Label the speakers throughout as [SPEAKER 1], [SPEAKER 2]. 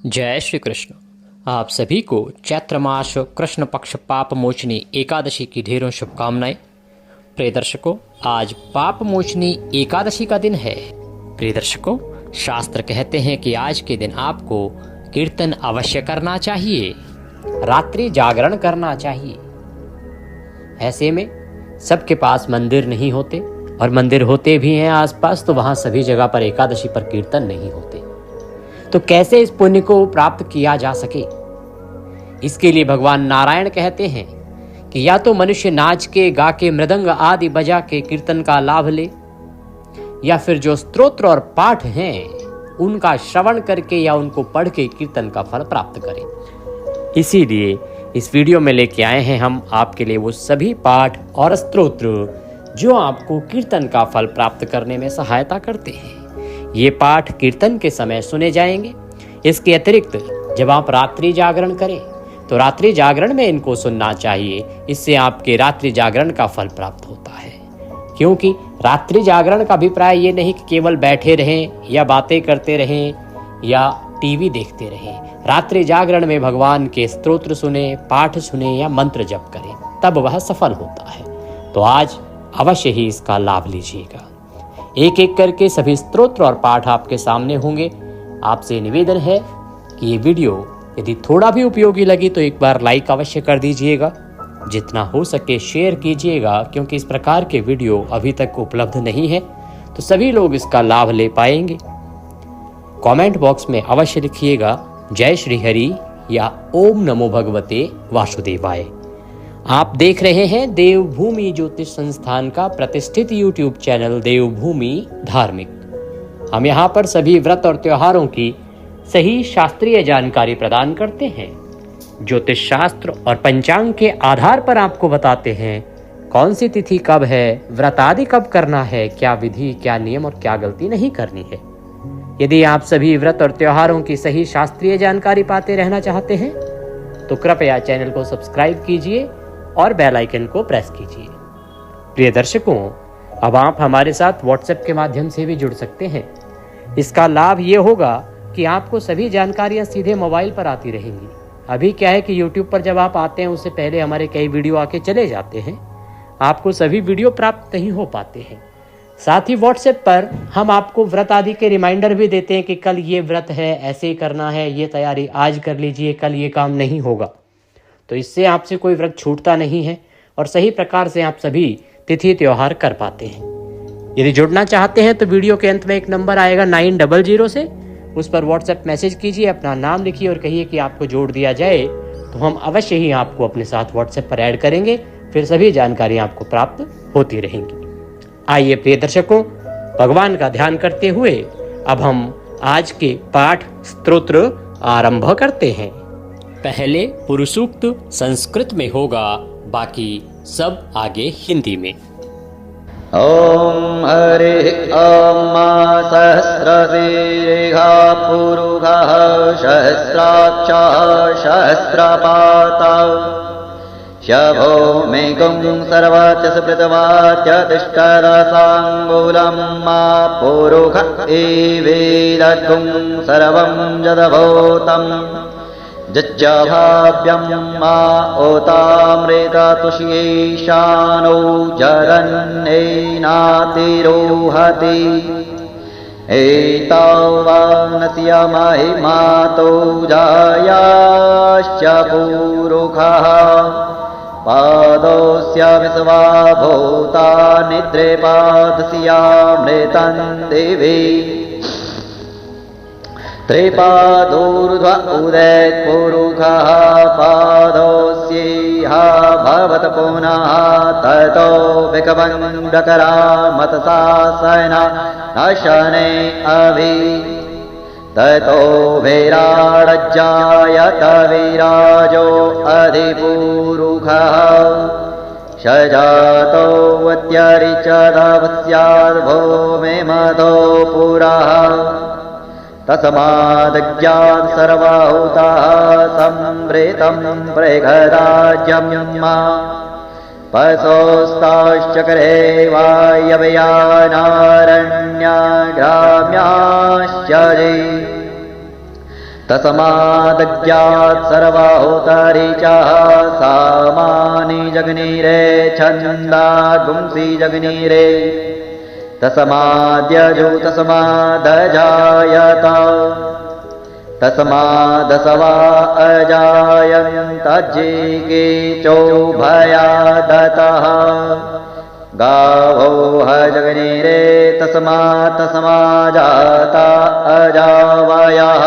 [SPEAKER 1] जय श्री कृष्ण। आप सभी को चैत्र मास कृष्ण पक्ष पाप मोचनी एकादशी की ढेरों शुभकामनाएं। प्रिय दर्शकों, आज पाप मोचनी एकादशी का दिन है। प्रिय दर्शकों, शास्त्र कहते हैं कि आज के दिन आपको कीर्तन अवश्य करना चाहिए, रात्रि जागरण करना चाहिए। ऐसे में सबके पास मंदिर नहीं होते, और मंदिर होते भी हैं आसपास तो वहां सभी जगह पर एकादशी पर कीर्तन नहीं होते। तो कैसे इस पुण्य को प्राप्त किया जा सके, इसके लिए भगवान नारायण कहते हैं कि या तो मनुष्य नाच के, गा के, मृदंग आदि बजा के कीर्तन का लाभ ले, या फिर जो स्तोत्र और पाठ हैं उनका श्रवण करके या उनको पढ़ के कीर्तन का फल प्राप्त करें। इसीलिए इस वीडियो में लेके आए हैं हम आपके लिए वो सभी पाठ और स्तोत्र जो आपको कीर्तन का फल प्राप्त करने में सहायता करते हैं। ये पाठ कीर्तन के समय सुने जाएंगे। इसके अतिरिक्त जब आप रात्रि जागरण करें तो रात्रि जागरण में इनको सुनना चाहिए। इससे आपके रात्रि जागरण का फल प्राप्त होता है, क्योंकि रात्रि जागरण का अभिप्राय ये नहीं कि केवल बैठे रहें या बातें करते रहें या टीवी देखते रहें। रात्रि जागरण में भगवान के स्तोत्र सुने, पाठ सुने या मंत्र जप करें, तब वह सफल होता है। तो आज अवश्य ही इसका लाभ लीजिएगा। एक एक करके सभी स्तोत्र और पाठ आपके सामने होंगे। आपसे निवेदन है कि ये वीडियो यदि थोड़ा भी उपयोगी लगी तो एक बार लाइक अवश्य कर दीजिएगा, जितना हो सके शेयर कीजिएगा, क्योंकि इस प्रकार के वीडियो अभी तक उपलब्ध नहीं है तो सभी लोग इसका लाभ ले पाएंगे। कमेंट बॉक्स में अवश्य लिखिएगा जय श्री हरि या ओम नमो भगवते वासुदेवाय। आप देख रहे हैं देवभूमि ज्योतिष संस्थान का प्रतिष्ठित यूट्यूब चैनल देवभूमि धार्मिक। हम यहाँ पर सभी व्रत और त्योहारों की सही शास्त्रीय जानकारी प्रदान करते हैं। ज्योतिष शास्त्र और पंचांग के आधार पर आपको बताते हैं कौन सी तिथि कब है, व्रत आदि कब करना है, क्या विधि, क्या नियम और क्या गलती नहीं करनी है। यदि आप सभी व्रत और त्योहारों की सही शास्त्रीय जानकारी पाते रहना चाहते हैं तो कृपया चैनल को सब्सक्राइब कीजिए और बेल आइकन को प्रेस कीजिए। प्रिय दर्शकों, अब आप हमारे साथ व्हाट्सएप के माध्यम से भी जुड़ सकते हैं। इसका लाभ ये होगा कि आपको सभी जानकारियां सीधे मोबाइल पर आती रहेंगी। अभी क्या है कि यूट्यूब पर जब आप आते हैं उससे पहले हमारे कई वीडियो आके चले जाते हैं, आपको सभी वीडियो प्राप्त नहीं हो पाते हैं। साथ ही व्हाट्सएप पर हम आपको व्रत आदि के रिमाइंडर भी देते हैं कि कल ये व्रत है, ऐसे ही करना है, ये तैयारी आज कर लीजिए, कल ये काम नहीं होगा। तो इससे आपसे कोई व्रत छूटता नहीं है और सही प्रकार से आप सभी तिथि त्योहार कर पाते हैं। यदि जुड़ना चाहते हैं तो वीडियो के अंत में एक नंबर आएगा 900 से, उस पर व्हाट्सएप मैसेज कीजिए, अपना नाम लिखिए और कहिए कि आपको जोड़ दिया जाए, तो हम अवश्य ही आपको अपने साथ व्हाट्सएप पर ऐड करेंगे। फिर सभी जानकारी आपको प्राप्त होती रहेंगी। आइए प्रिय दर्शकों, भगवान का ध्यान करते हुए अब हम आज के पाठ स्तोत्र आरंभ करते हैं। पहले पुरुषोक्त संस्कृत में होगा, बाकी सब आगे हिंदी में।
[SPEAKER 2] ओम हरि ओम सहस्रशीर्षः पुरुषः सहस्राक्षः सहस्रपातः शभो मेघं सर्वस्य स्मृतवाच्य तिष्ठरसाङ्गुलं मा पुरुष एवेदगुं सर्वं जदभूतम् जज्जभाव्यं मा ओतामृततुष्येशानो जरन्नेनातिरोहति एतावानस्य महिमातो जायाश्च पुरुषः पादोऽस्य विश्वा भूता निद्रेपादस्यामृतं देवी त्रिपादोर्ध्व उदयपुरुषः पादोऽस्येह भवत पुनः ततो विकवन्दकरामतसासन नशने अभि ततो विराडज्जायत विराजो अधिपुरुषः सजातो व्यत्यरिचदवस्याद्भूमिमधो पुरः तस्मादज्ञात् सर्वभूताः संवृतं प्रघराज्यं मा पशोस्ताश्चक्रे वायव्यानारण्याग्राम्याश्चरे तस्मादज्ञात् सर्वाहुतारी च सामानि जग्निरे छन्दागुंसि जग्निरे तस्माद्यजो तस्मादजायत तस्मादसवा अजायन्तज्जिगे चोभयादतः गावो हजग्निरे तस्मात् तस्माजाता अजावयः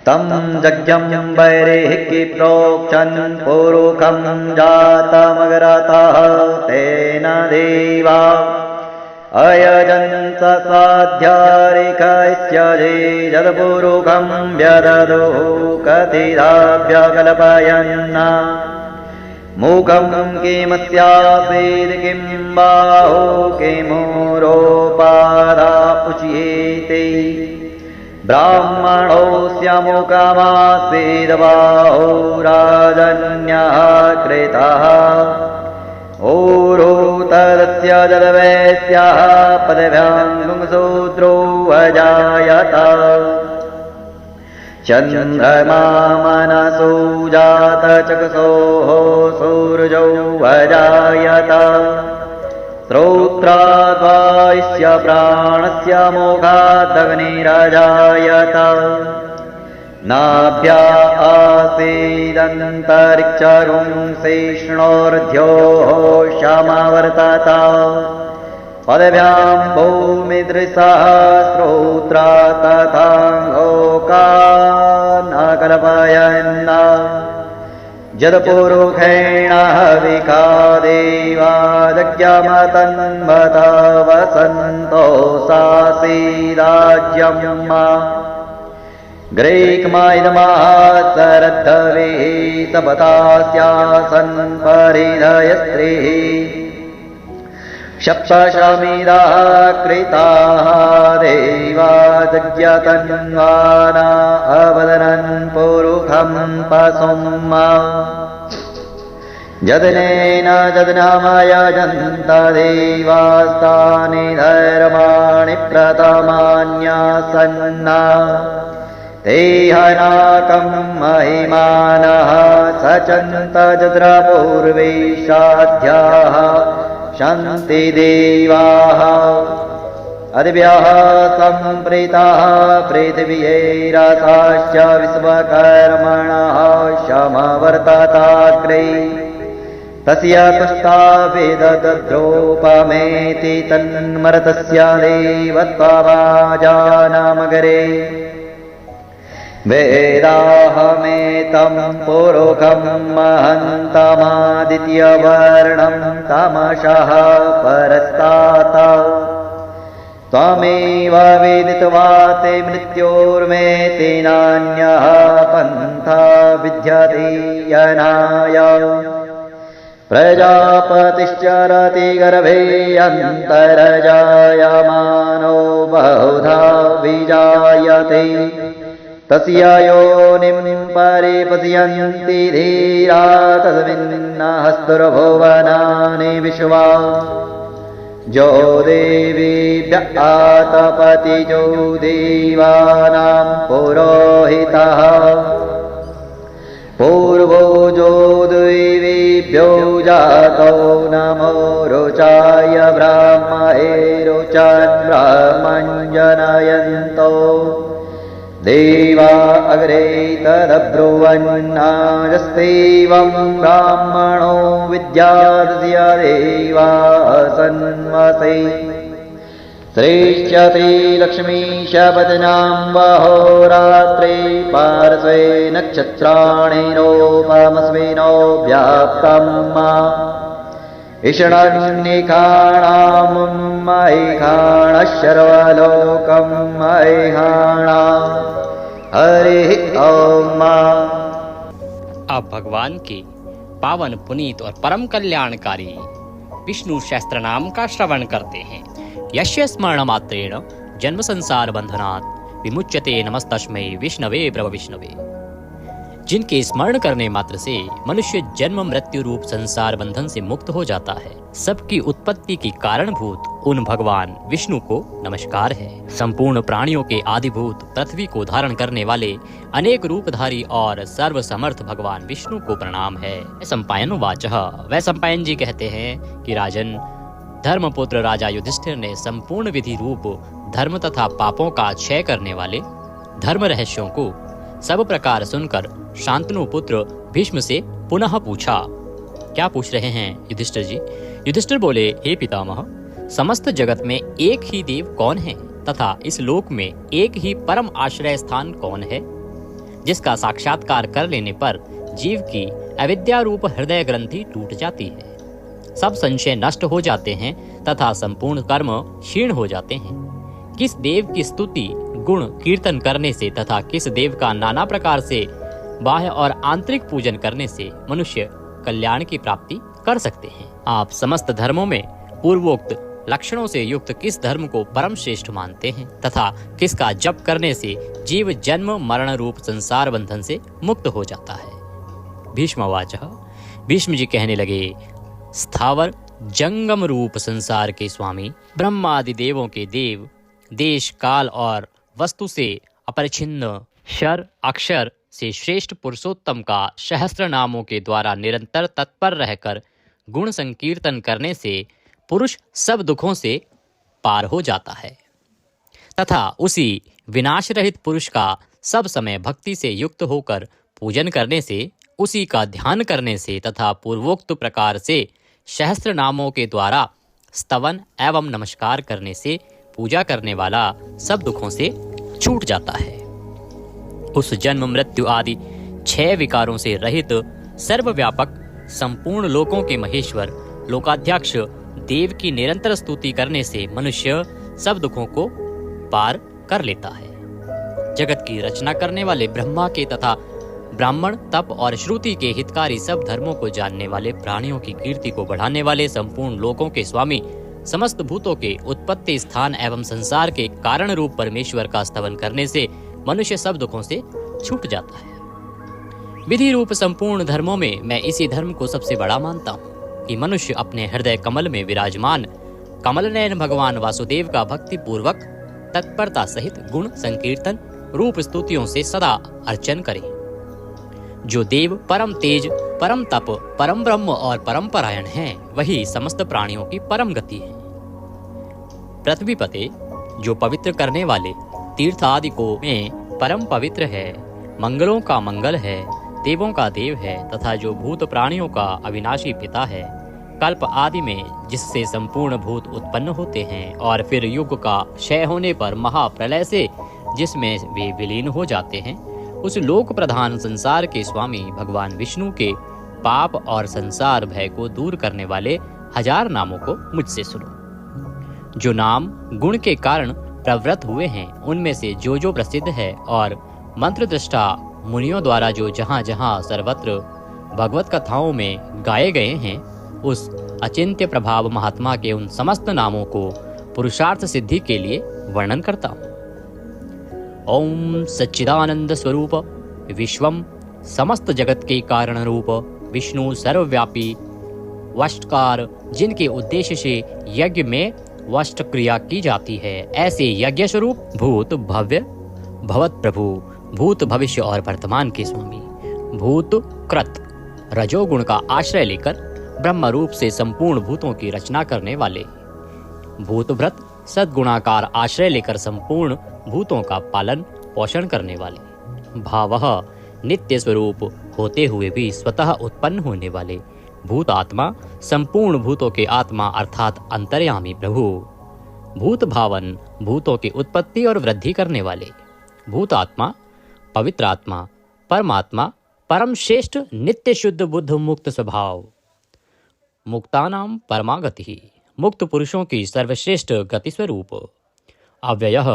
[SPEAKER 2] तं यज्ञं वैरेः प्रोक्षन् पुरुखं जातमग्रतः तेन देवा अयजन्त साध्यारिकैस्यजे यद्पुरुखं व्यददुः कथिदाभ्यकल्पयन् मुखं किमस्यासीत् किं बाहु किमुरोपादा उच्येते ब्राह्मणोऽस्य मुखमासीद् बाहु राजन्यः कृतः ऊरुतरस्य जलवैस्यः पदभ्यां शूद्रो अजायत चन्द्रमा मनसो जात चक्षुः सूर्यौ अजायत श्रोत्राद्वायस्य प्राणस्य मुखादग्निरजायत नाभ्या आसीदन्तरिक्षगुंसिष्णोर्ध्योः क्षमवर्तत पदभ्यां भूमिदृशः श्रोत्रा तथाङ्घोकान् कल्पयन् यत्पुरुषेण हविकादेवाजज्ञमतन्वत वसन्तो सासीदाज्यम् ग्रीक्मायिदमासरद्धवे तपतास्यासन् परिधयस्त्रीः सप्तशमिदाः कृताः देवा जज्ञतन्वाना अवदनन् पुरुखं पशुम् यदनेन यदनामयजन्त देवास्तानि धर्माणि प्रथमान्यासन्ना ते हनाकं महिमानः सचन्त जद्रपूर्वे साध्याः शन्ति देवाः अद्भ्यः सम्प्रीताः पृथिव्यैरसाश्च विश्वकर्मणः समवर्तताग्रे तस्य तुष्टावेदद्रोपमेति तन्मर्तस्य देवत्वभाजानमगरे वेदाहमेतं पुरुखं महन्तमादित्यवर्णं तमसः परस्तात् त्वमेव वेदित्वा ते मृत्योर्मेति नान्यः पन्था विद्यते यनाय प्रजापतिश्चरति गर्भे अन्तर्जायमानो बहुधा विजायते तस्य योनिं परिपश्यन्ति धीरा तस्मिन्नहस्तुर्भुवनानि विश्वा जो देवीभ्य आतपति जो देवानां पुरोहितः पूर्वो जो देवीभ्यो जातो नमो रुचाय ब्राह्मणे रुचान् ब्राह्मन् जनयन्तो देवा अग्रे तदब्रुवन्नाजस्तेवं ब्राह्मणो विद्यार्स्य देवा सन्वसे श्रेष्ठते लक्ष्मीशपदनां वहोरात्रे पार्श्वे नक्षत्राणि नोपमस्मिनो व्याप्तम् ईषणन्निखाणां महिखाणशर्वलोकं महिखाणा हरि ओम।
[SPEAKER 1] अब भगवान के पावन पुनीत और परम कल्याणकारी विष्णु सहस्त्र नाम का श्रवण करते हैं।
[SPEAKER 3] यस्य स्मरणमात्रेण जन्म संसार बंधनात् विमुच्यते। नमस्तस्मै विष्णवे प्रभविष्णवे। जिनके स्मरण करने मात्र से मनुष्य जन्म मृत्यु रूप संसार बंधन से मुक्त हो जाता है। सबकी उत्पत्ति की कारणभूत उन भगवान विष्णु को नमस्कार है। संपूर्ण प्राणियों के आदिभूत पृथ्वी को धारण करने वाले अनेक रूपधारी और सर्व समर्थ भगवान विष्णु को प्रणाम है। सम्पायन वाचः, वैशंपायन जी कहते हैं कि राजन, धर्मपुत्र राजा युधिष्ठिर ने संपूर्ण विधि रूप धर्म तथा पापों का क्षय करने वाले धर्म रहस्यों को सब प्रकार सुनकर शांतनु पुत्र भीष्म से पुनः पूछा। क्या पूछ रहे हैं युधिष्ठिर जी? युधिष्ठिर बोले, हे पितामह, समस्त जगत में एक ही देव कौन है तथा इस लोक में एक ही परम आश्रय स्थान कौन है, जिसका साक्षात्कार कर लेने पर जीव की अविद्या रूप हृदय ग्रंथि टूट जाती है, सब संशय नष्ट हो जाते हैं तथा संपूर्ण कर्म क्षीण हो जाते हैं। किस देव की स्तुति गुण कीर्तन करने से तथा किस देव का नाना प्रकार से बाह्य और आंतरिक पूजन करने से मनुष्य कल्याण की प्राप्ति कर सकते हैं। आप समस्त धर्मों में पूर्वोक्त लक्षणों से युक्त किस धर्म को परम श्रेष्ठ मानते हैं तथा किसका जप करने से जीव जन्म मरण रूप संसार बंधन से मुक्त हो जाता है? भीष्मवाचः, भीष्म जी कहने लगे, स्थावर जंगम रूप संसार के स्वामी, ब्रह्मादि देवों के देव, देश काल और वस्तु से अपरिछिन्न, क्षर अक्षर से श्रेष्ठ पुरुषोत्तम का सहस्त्र नामों के द्वारा निरंतर तत्पर रहकर गुण संकीर्तन करने से पुरुष सब दुखों से पार हो जाता है तथा उसी विनाश रहित पुरुष का सब समय भक्ति से युक्त होकर पूजन करने से, उसी का ध्यान करने से तथा पूर्वोक्त प्रकार से सहस्त्र नामों के द्वारा स्तवन एवं नमस्कार करने से पूजा करने वाला सब दुखों से छूट जाता है। उस जन्म मृत्यु आदि 6 विकारों से रहित सर्वव्यापक संपूर्ण लोकों के महेश्वर लोकाध्यक्ष देव की निरंतर स्तुति करने से मनुष्य सब दुखों को पार कर लेता है। जगत की रचना करने वाले ब्रह्मा के तथा ब्राह्मण तप और श्रुति के हितकारी सब धर्मों को जानने वाले, प्राणियों की कीर्ति को बढ़ाने वाले, संपूर्ण लोकों के स्वामी, समस्त भूतों के उत्पत्ति स्थान एवं संसार के कारण रूप परमेश्वर का स्तवन करने से मनुष्य सब दुखों से छूट जाता है। विधि रूप संपूर्ण धर्मों में मैं इसी धर्म को सबसे बड़ा मानता हूँ कि मनुष्य अपने हृदय कमल में विराजमान कमल नयन भगवान वासुदेव का भक्ति पूर्वक तत्परता सहित गुण संकीर्तन रूप स्तुतियों से सदा अर्चन करे। जो देव परम तेज, परम तप, परम ब्रह्म और परम परायण हैं, वही समस्त प्राणियों की परम गति है। पृथ्वी पते जो पवित्र करने वाले तीर्थ आदि को में परम पवित्र है, मंगलों का मंगल है, देवों का देव है तथा जो भूत प्राणियों का अविनाशी पिता है, कल्प आदि में जिससे संपूर्ण भूत उत्पन्न होते हैं और फिर युग का क्षय होने पर महाप्रलय से जिसमें वे विलीन हो जाते हैं, उस लोक प्रधान संसार के स्वामी भगवान विष्णु के पाप और संसार भय को दूर करने वाले 1000 नामों को मुझसे सुनो। जो नाम गुण के कारण प्रवृत्त हुए हैं, उनमें से जो जो प्रसिद्ध है और मंत्र दृष्टा मुनियों द्वारा जो जहाँ जहाँ सर्वत्र भगवत कथाओं में गाए गए हैं, उस अचिंत्य प्रभाव महात्मा के उन समस्त नामों को पुरुषार्थ सिद्धि के लिए वर्णन करता हूँ। ओम सच्चिदानंद स्वरूप विश्वम, समस्त जगत के कारण रूप विष्णु सर्वव्यापी वष्टकार, जिनके उद्देश्य से यज्ञ में वष्ट क्रिया की जाती है, ऐसे यज्ञ स्वरूप भूत भव्य भवत प्रभु, भूत भविष्य और वर्तमान के स्वामी, भूत कृत रजोगुण का आश्रय लेकर ब्रह्म रूप से संपूर्ण भूतों की रचना करने वाले, भूत व्रत सद्गुणाकार आश्रय लेकर संपूर्ण भूतों का पालन पोषण करने वाले, भावः नित्य स्वरूप होते हुए भी स्वतः उत्पन्न होने वाले, भूत आत्मा संपूर्ण भूतों के आत्मा अर्थात अंतर्यामी प्रभु, भूत भावन भूतों की उत्पत्ति और वृद्धि करने वाले, भूत आत्मा पवित्र आत्मा परमात्मा परम श्रेष्ठ नित्य शुद्ध बुद्ध मुक्त स्वभाव, मुक्तानाम परमागति, मुक्त पुरुषों की सर्वश्रेष्ठ गति स्वरूप, अव्ययः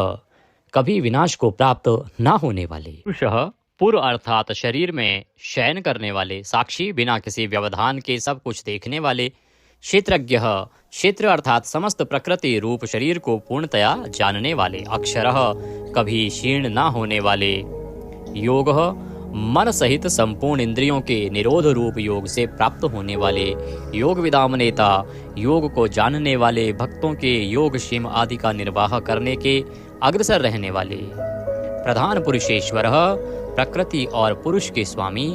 [SPEAKER 3] कभी विनाश को प्राप्त न होने वाले, पुरुषः पूर्व अर्थात शरीर में शयन करने वाले, साक्षी बिना किसी व्यवधान के सब कुछ देखने वाले, क्षेत्रज्ञः क्षेत्र अर्थात समस्त प्रकृति रूप शरीर को पूर्णतया जानने वाले, अक्षरः कभी क्षीण न होने वाले, योगः मन सहित संपूर्ण इंद्रियों के निरोध रूप योग से प्राप्त होने वाले योग विदाम नेता, योग को जानने वाले भक्तों के योग क्षेम आदि का निर्वाह करने के अग्रसर रहने वाले प्रधान पुरुषेश्वर, प्रकृति और पुरुष के स्वामी,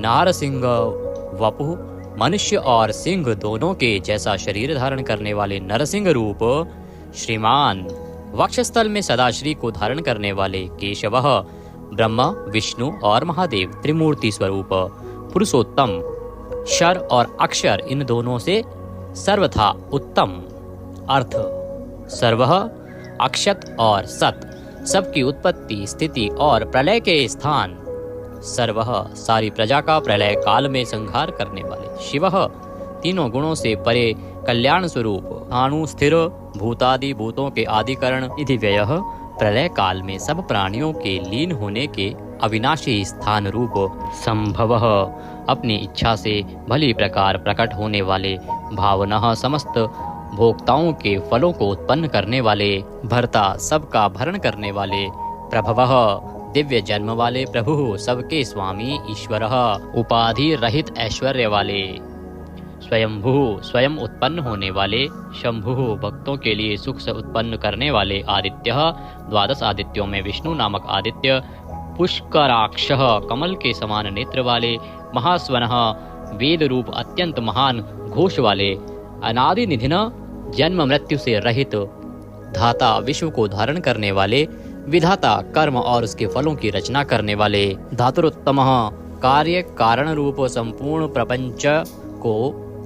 [SPEAKER 3] नारसिंह वपु, मनुष्य और सिंह दोनों के जैसा शरीर धारण करने वाले नरसिंह रूप श्रीमान, वक्षस्थल में सदाश्री को धारण करने वाले केशव, ब्रह्मा, विष्णु और महादेव त्रिमूर्ति स्वरूप पुरुषोत्तम, शर और अक्षर इन दोनों से सर्वथा उत्तम। अर्थ सर्व, अक्षत और सत, सबकी उत्पत्ति, स्थिति और प्रलय के स्थान, सर्व सारी प्रजा का प्रलय काल में संहार करने वाले, शिव तीनों गुणों से परे कल्याण स्वरूप, अणु स्थिर भूतादि भूतों के आदिकरण, इति व्ययः प्रलय काल में सब प्राणियों के लीन होने के अविनाशी स्थान रूप, संभवः अपनी इच्छा से भली प्रकार प्रकट होने वाले, भावनः समस्त भोक्ताओं के फलों को उत्पन्न करने वाले, भर्ता सबका भरण करने वाले, प्रभवः दिव्य जन्म वाले प्रभु, सबके स्वामी ईश्वरः उपाधि रहित ऐश्वर्य वाले, स्वयंभू स्वयं उत्पन्न होने वाले, शंभु भक्तों के लिए सुख से उत्पन्न करने वाले, आदित्य द्वादश आदित्यों में विष्णु नामक आदित्य, पुष्कराक्षः कमल के समान नेत्र वाले, महास्वनः वेद रूप अत्यंत महान घोष वाले, अनादि निधिन जन्म मृत्यु से रहित, धाता विश्व को धारण करने वाले, विधाता कर्म और उसके फलों की रचना करने वाले, धातुरोत्तमः कार्य कारण रूप संपूर्ण प्रपंच को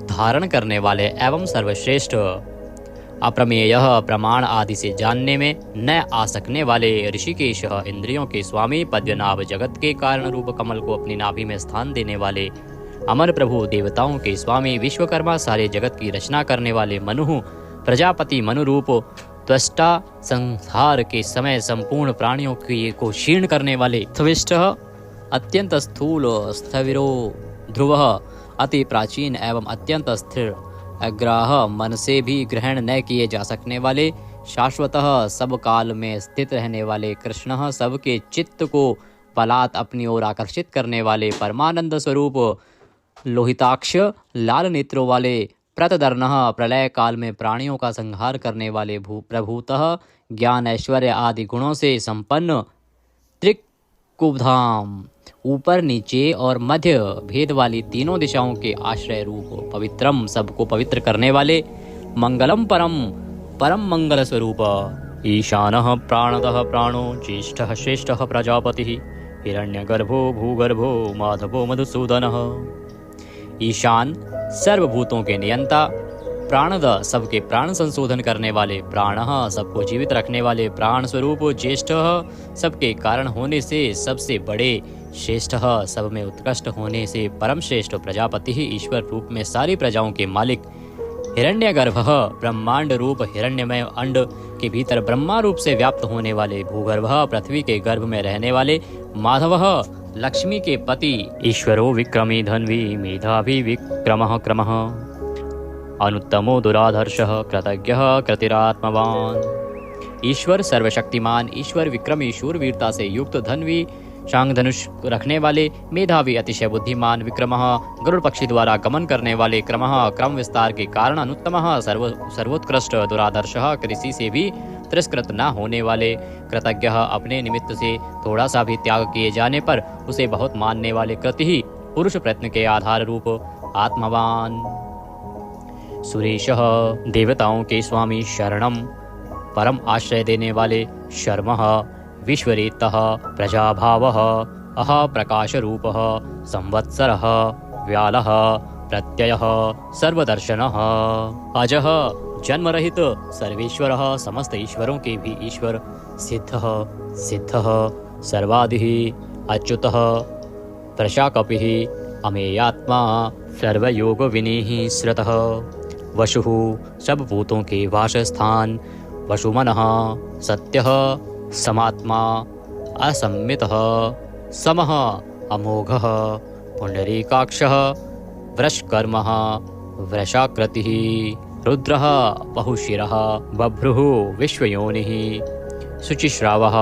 [SPEAKER 3] धारण करने वाले एवं सर्वश्रेष्ठ, अप्रमेय प्रमाण आदि से जानने में न आ सकने वाले, ऋषिकेश इंद्रियों के स्वामी, पद्मनाभ जगत के कारण रूप कमल को अपनी नाभि में स्थान देने वाले, अमर प्रभु देवताओं के स्वामी, विश्वकर्मा सारे जगत की रचना करने वाले, मनु प्रजापति मनु रूप त्वष्टा, संहार के समय संपूर्ण प्राणियों को क्षीण करने वाले, स्विष्ट अत्यंत स्थूल, स्थविरो ध्रुवः अति प्राचीन एवं अत्यंत स्थिर, अग्राह मन से भी ग्रहण न किए जा सकने वाले, शाश्वतः सब काल में स्थित रहने वाले, कृष्ण सबके चित्त को बलात् अपनी ओर आकर्षित करने वाले, परमानंद स्वरूप, लोहिताक्ष लाल नेत्रों वाले, प्रतदर्णः प्रलय काल में प्राणियों का संहार करने वाले, प्रभूतः ज्ञान ऐश्वर्य आदि गुणों से संपन्न, त्रिकुबधाम ऊपर नीचे और मध्य भेद वाली तीनों दिशाओं के आश्रय रूप, पवित्रम सबको पवित्र करने वाले, मंगलम परम परम मंगल स्वरूप, ईशानः प्राणतः प्राणो, ज्येष्ठः श्रेष्ठः प्रजापतिः, हिरण्यगर्भो भूगर्भो माधवो मधुसूदनः, ईशान सर्वभूतों के नियंता, प्राणद सबके प्राण संशोधन करने वाले, प्राणः सबको जीवित रखने वाले, प्राण स्वरूप, ज्येष्ठः सबके कारण होने से सबसे बड़े, श्रेष्ठः सब में उत्कृष्ट होने से परम श्रेष्ठ, प्रजापति ही ईश्वर रूप में सारी प्रजाओं के मालिक, हिरण्यगर्भः ब्रह्मांड रूप हिरण्यमय अंड के भीतर ब्रह्मा रूप से व्याप्त होने वाले, भूगर्भः पृथ्वी के गर्भ में रहने वाले, माधवः लक्ष्मी के पति, ईश्वरो विक्रमी धन्वी मेधावी विक्रमः क्रमः, अनुत्तमो दुराधर्षः कृतज्ञः कृतिरात्मवान, ईश्वर सर्वशक्तिमान, ईश्वर विक्रमी शूरवीरता से युक्त, धन्वी शांग धनुष रखने वाले, मेधावी अतिशय बुद्धिमान, विक्रमः गरुड़ पक्षी द्वारा गमन करने वाले, क्रमः क्रम विस्तार के कारण, अनुत्तमः सर्वोत्कृष्ट, दुरादर्शः किसी से भी तिरस्कृत न होने वाले, कृतज्ञः अपने निमित्त से थोड़ा सा भी त्याग किए जाने पर उसे बहुत मानने वाले, कृति ही पुरुष प्रयत्न के आधार रूप, आत्मवान, सुरेशः देवताओं के स्वामी, शरणम परम आश्रय देने वाले, शर्मः विश्वरेतः प्रजाभावः, अह प्रकाश रूपः, संवत्सरः व्यालः, प्रत्ययः सर्वदर्शनः, अजः जन्म रहित, सर्वेश्वरः समस्त ईश्वरों के भी ईश्वर, सिद्धः सिद्धः सर्वादिः, अच्युतः प्रशाकपिः, अमेयात्मा सर्वयोग विनीः श्रुतः, वशुः सब भूतों के वासस्थान, वशुमनः सत्यः समात्मा, असम्मितः समः अमोघः, पुंडरीकाक्षः वृषकर्मः वृषाकृतिः, रुद्रः बहुशिरः, बभ्रुः विश्वयोनिः, शुचिश्रावः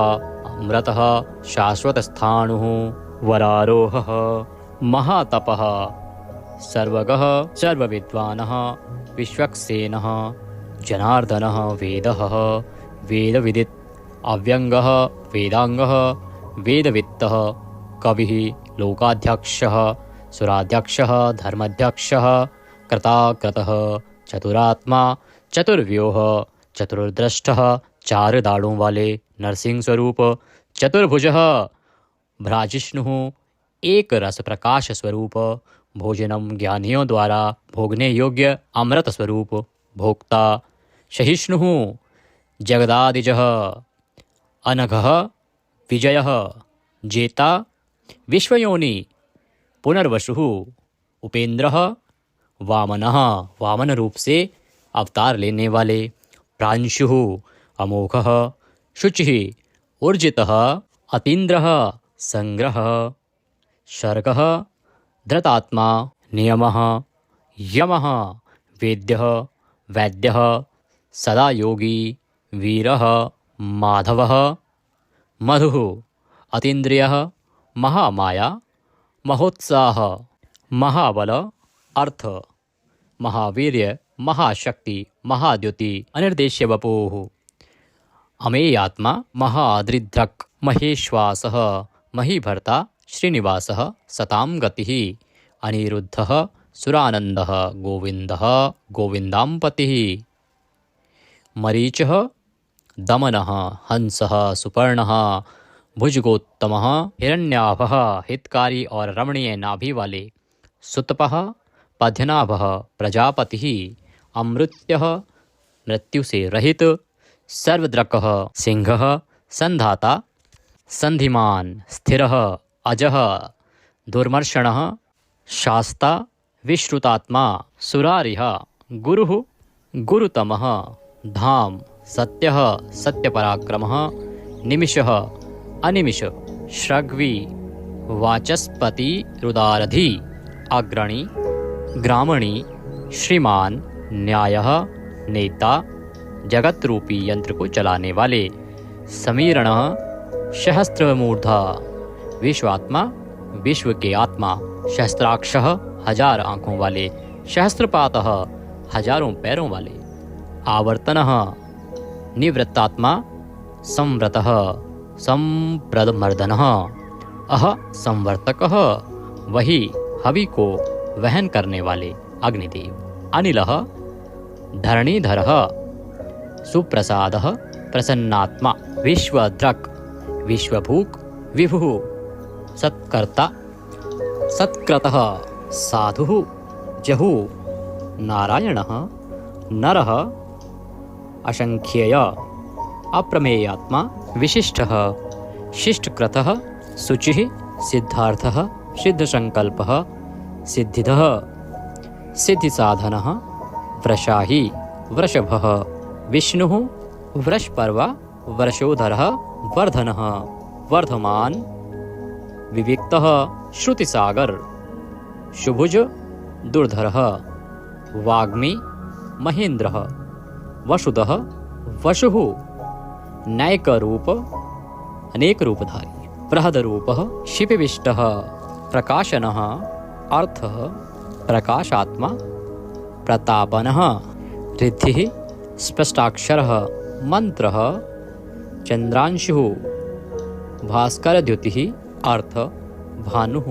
[SPEAKER 3] अमृतः शाश्वतस्थाणुः, वरारोहः महातपः सर्वगः सर्वविद्वानः विश्वक्सेनः जनार्दनः वेदः वेदविदित् अव्यङ्गः वेदाङ्गः वेदवित्तः कविः लोकाध्यक्षः सुराध्यक्षः धर्माध्यक्षः कृताकृतः चतुरात्मा चतुर्व्यूह चतुर्द्रष्टः चार दाढ़ों वाले नरसिंह स्वरूप चतुर्भुजः भ्राजिष्णुः एक रस प्रकाश स्वरूप भोजनम ज्ञानियों द्वारा भोगने योग्य अमृत स्वरूप भोक्ता सहिष्णुः जगदादिजः अनघः विजयः जेता विश्वयोनि पुनर्वसुः उपेंद्रः वामनः वामन रूप से अवतार लेने वाले प्रांशुः अमोघः शुचिः ऊर्जितः अतीन्द्रः संग्रह शर्गः धृतात्मा नियमः यमः वेद्यः वैद्यः सदा योगी वीरः माधवः मधुः अतीन्द्रियः महामाया महोत्साह महाबल अर्थ महावीर्य महाशक्ति महाद्युति अनिर्देश्य वपुः अमेयात्मा महादृद्रक् महेश्वासः महीभर्ता श्रीनिवासः सतां गतिः अनिरुद्धः सुरानन्दः गोविन्दः गोविन्दाम्पतिः मरीचः दमनः हंसः सुपर्णः भुजगोत्तमः हिरण्याभः हितकारी और रमणीय नाभि वाले सुतपः पद्यनाभः प्रजापतिः अमृत्यः मृत्यु से रहित सर्वद्रकः सिंहः संधाता संधिमान स्थिरः अजः दुर्मर्षणः शास्ता विश्रुतात्मा सुरारिः गुरुः गुरुतमः धाम सत्यः सत्यपराक्रमः निमिषः अनिमिष श्रग्वी वाचस्पति रुदारधि अग्रणी ग्रामणी श्रीमान न्यायः नेता जगत रूपी यंत्र को चलाने वाले समीरणः सहस्त्रमूर्धा विश्वात्मा विश्व के आत्मा सहस्त्राक्षः हजार आँखों वाले सहस्त्रपातः हजारों पैरों वाले आवर्तनः निवृत्तात्मा संव्रतः संप्रदमर्दनः अह संवर्तकः वही हवि को वहन करने वाले अग्निदेव अनिलः धरणीधरः सुप्रसादः प्रसन्नात्मा विश्वद्रक् विश्वभूक् विभुः सत्कर्ता सत्कृतः साधुः जहुः नारायणः नरः असंख्येय अप्रमेयात्मा विशिष्टः शिष्टकृतः शुचिः सिद्धार्थः सिद्धसंकल्पः सिद्धिदः सिद्धिसाधनः वृषाही वृषभः विष्णुः वृषपर्वा वृषोधरः वर्धनः वर्धमान विविक्तः श्रुतिसागर शुभुज दुर्धरः वाग्मी महेन्द्रः वसुदः वसुः नैकरूप अनेक रूपधारी बृहदरूपः शिपिविष्टः प्रकाशनः अर्थः प्रकाशात्मा प्रतापनः रिद्धिः स्पष्टाक्षरः मंत्रः चंद्रांशुः भास्करद्युतिः अर्थ भानुः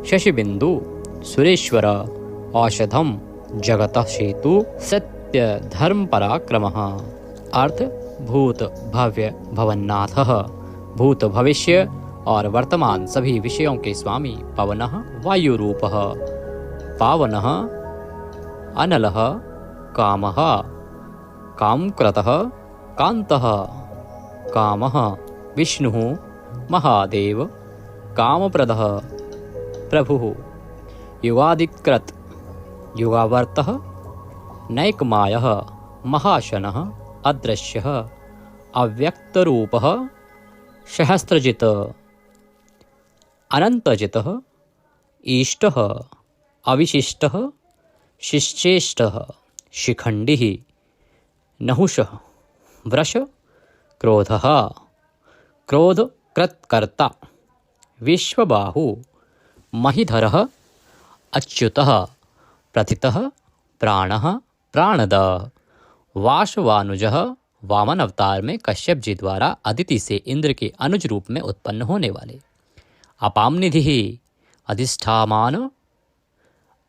[SPEAKER 3] शशिबिंदु सुरेश्वर औषधम जगतः सेतु सत्य धर्म पराक्रमः अर्थ भूत भव्य भवन्नाथः भूत भविष्य और वर्तमान सभी विषयों के स्वामी पवनः वायुरूपः पावनः अनलः कामः कामकृतः कान्तः कामः विष्णुः महादेव कामप्रदः प्रभुः युगादिकृत युगावर्तः नैकमायः महाशनः अदृश्यः अव्यक्तरूपः सहस्त्रजित् अनन्तजितः ईष्टः अविशिष्टः शिश्चेष्टः शिखण्डिः नहुषः वृष क्रोधः क्रोधकृत्कर्ता विश्वबाहु महीधरः अच्युतः प्रथितः प्राणः प्राणद वासवानुजः वामन अवतार में कश्यप जी द्वारा अदिति से इंद्र के अनुज रूप में उत्पन्न होने वाले। अपाम निधि अधिष्ठामान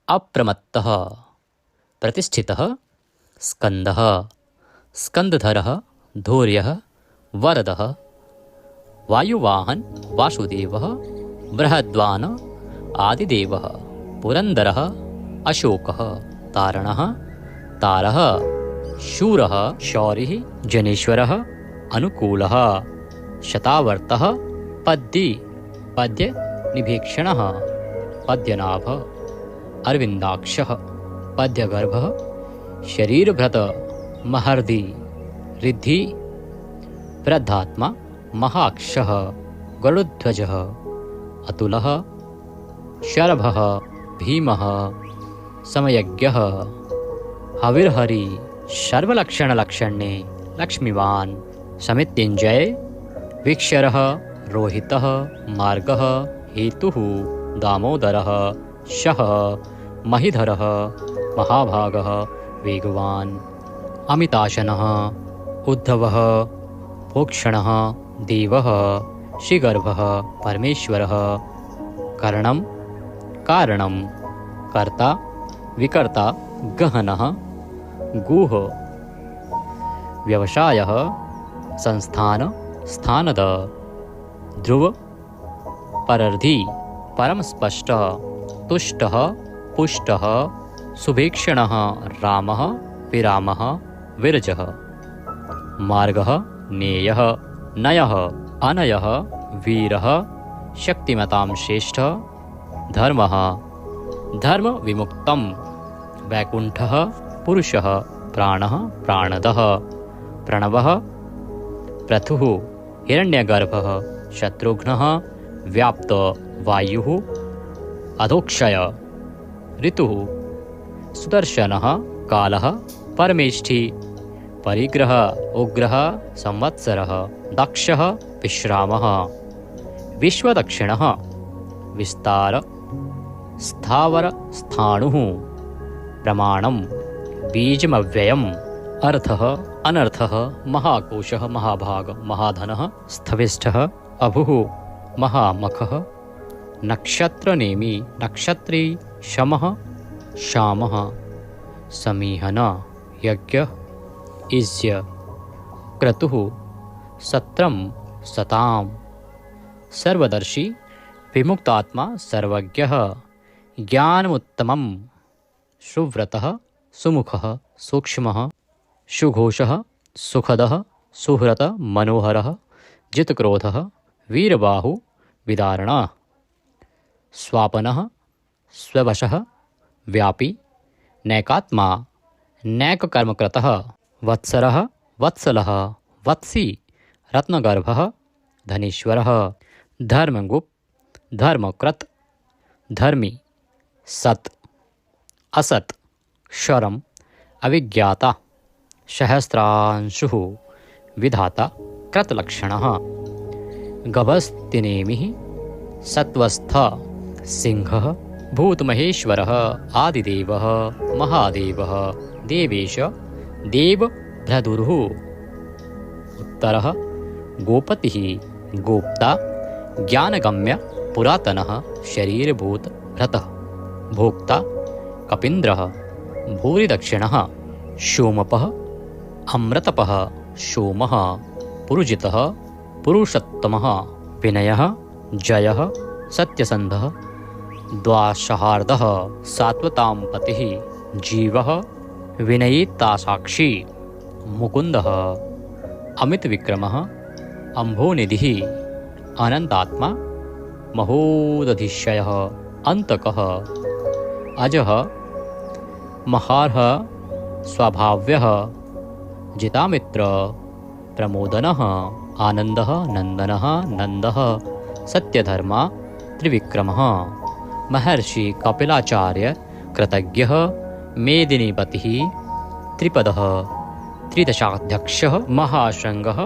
[SPEAKER 3] अप्रमत्तः प्रतिष्ठितः स्कंदः स्कंदधरः धैर्यः वरदः वायुवाहन वासुदेवः बृहद्वान आदिदेवः पुरंदरः अशोकः तारणः तारः शूरः शौरिः जनेश्वरः अनुकूलः शतावर्तः पद्य निभीक्षणः पद्यनाभः अरविंदाक्षः पद्यगर्भः शरीरभृत महर्दि रिद्धि वृद्धात्मा महाक्षः गरुध्वजः अतुलः शरभः भीमः समयज्ञः हविर्हरि सर्वलक्षणलक्षणे लक्ष्मीवान् समित्युञ्जय विक्षरः रोहितः मार्गः हेतुः दामोदरः शः महीधरः महाभागः वेगवान् अमिताशनः उद्धवः भोक्षणः देवः श्रीगर्भः परमेश्वरः करणं कारणं कर्ता विकर्ता गहनः गुह व्यवसायः संस्थान स्थानद ध्रुव परर्धि परम स्पष्ट तुष्टः पुष्टः सुभीक्षणः रामः विरामः विरजः मार्गः नेयः नयः अनयः वीरः शक्तिमतां श्रेष्ठ धर्मः धर्म विमुक्तं वैकुंठः पुरुषः प्राणः प्राणदः प्रणवः पृथुः हिरण्यगर्भः शत्रुघ्नः व्याप्त वायुः अधोक्षय ऋतुः सुदर्शनः कालः परमेष्ठी परिग्रह उग्रः संवत्सरः दक्षः विश्रामः विश्वदक्षिणः विस्तार स्थावर स्थाणुः प्रमाणं बीजमव्ययम् अर्थः अनर्थः महाकोशः महाभाग महाधनः स्थविष्ठः अभुः महामखः नक्षत्रनेमि नक्षत्री शमः शामः समीहन यज्ञः इज्य क्रतुः सत्रं सतां सर्वदर्शी विमुक्तात्मा सर्वज्ञः ज्ञानमुत्तमं सुव्रतः सुमुखः सूक्ष्मः सुघोषः सुखदः सुहृत मनोहरः जितक्रोधः वीरबाहु विदारणः स्वापनः स्ववशः व्यापी नैकात्मा नैककर्मकृतः वत्सरः वत्सलः वत्सी रत्नगर्भः धनीश्वरः धर्मगुप्त धर्मकृत धर्मी सत् असत् क्षरम अविज्ञाता सहस्रांशुः विधाता कृतलक्षणः गभस्तिनेमिः सत्वस्थ सिंहः भूतमहेश्वरः आदिदेवः महादेवः देवेश देवभ्रदुरुः उत्तरः गोपतिः गोप्ता ज्ञानगम्य पुरातनः शरीरभूत भ्रतः भोक्ता कपीन्द्रः भूरिदक्षिणः सोमपः अमृतपः सोमः पुरुजितः पुरुषोत्तमः विनयः जयः सत्यसन्धः द्वाशहार्दः सात्वतां पतिः जीवः विनयितासाक्षी मुकुन्दः अमितविक्रमः अम्भोनिधिः अनन्तात्मा महोदधिशयः अन्तकः अजः महार्ह स्वभाव्यः जितामित्र प्रमोदनः आनन्दः नन्दनः नन्दः सत्यधर्मा त्रिविक्रमः महर्षि कपिलाचार्य कृतज्ञः मेदिनीपतिः त्रिपदः त्रिदशाध्यक्षः महाशृंगः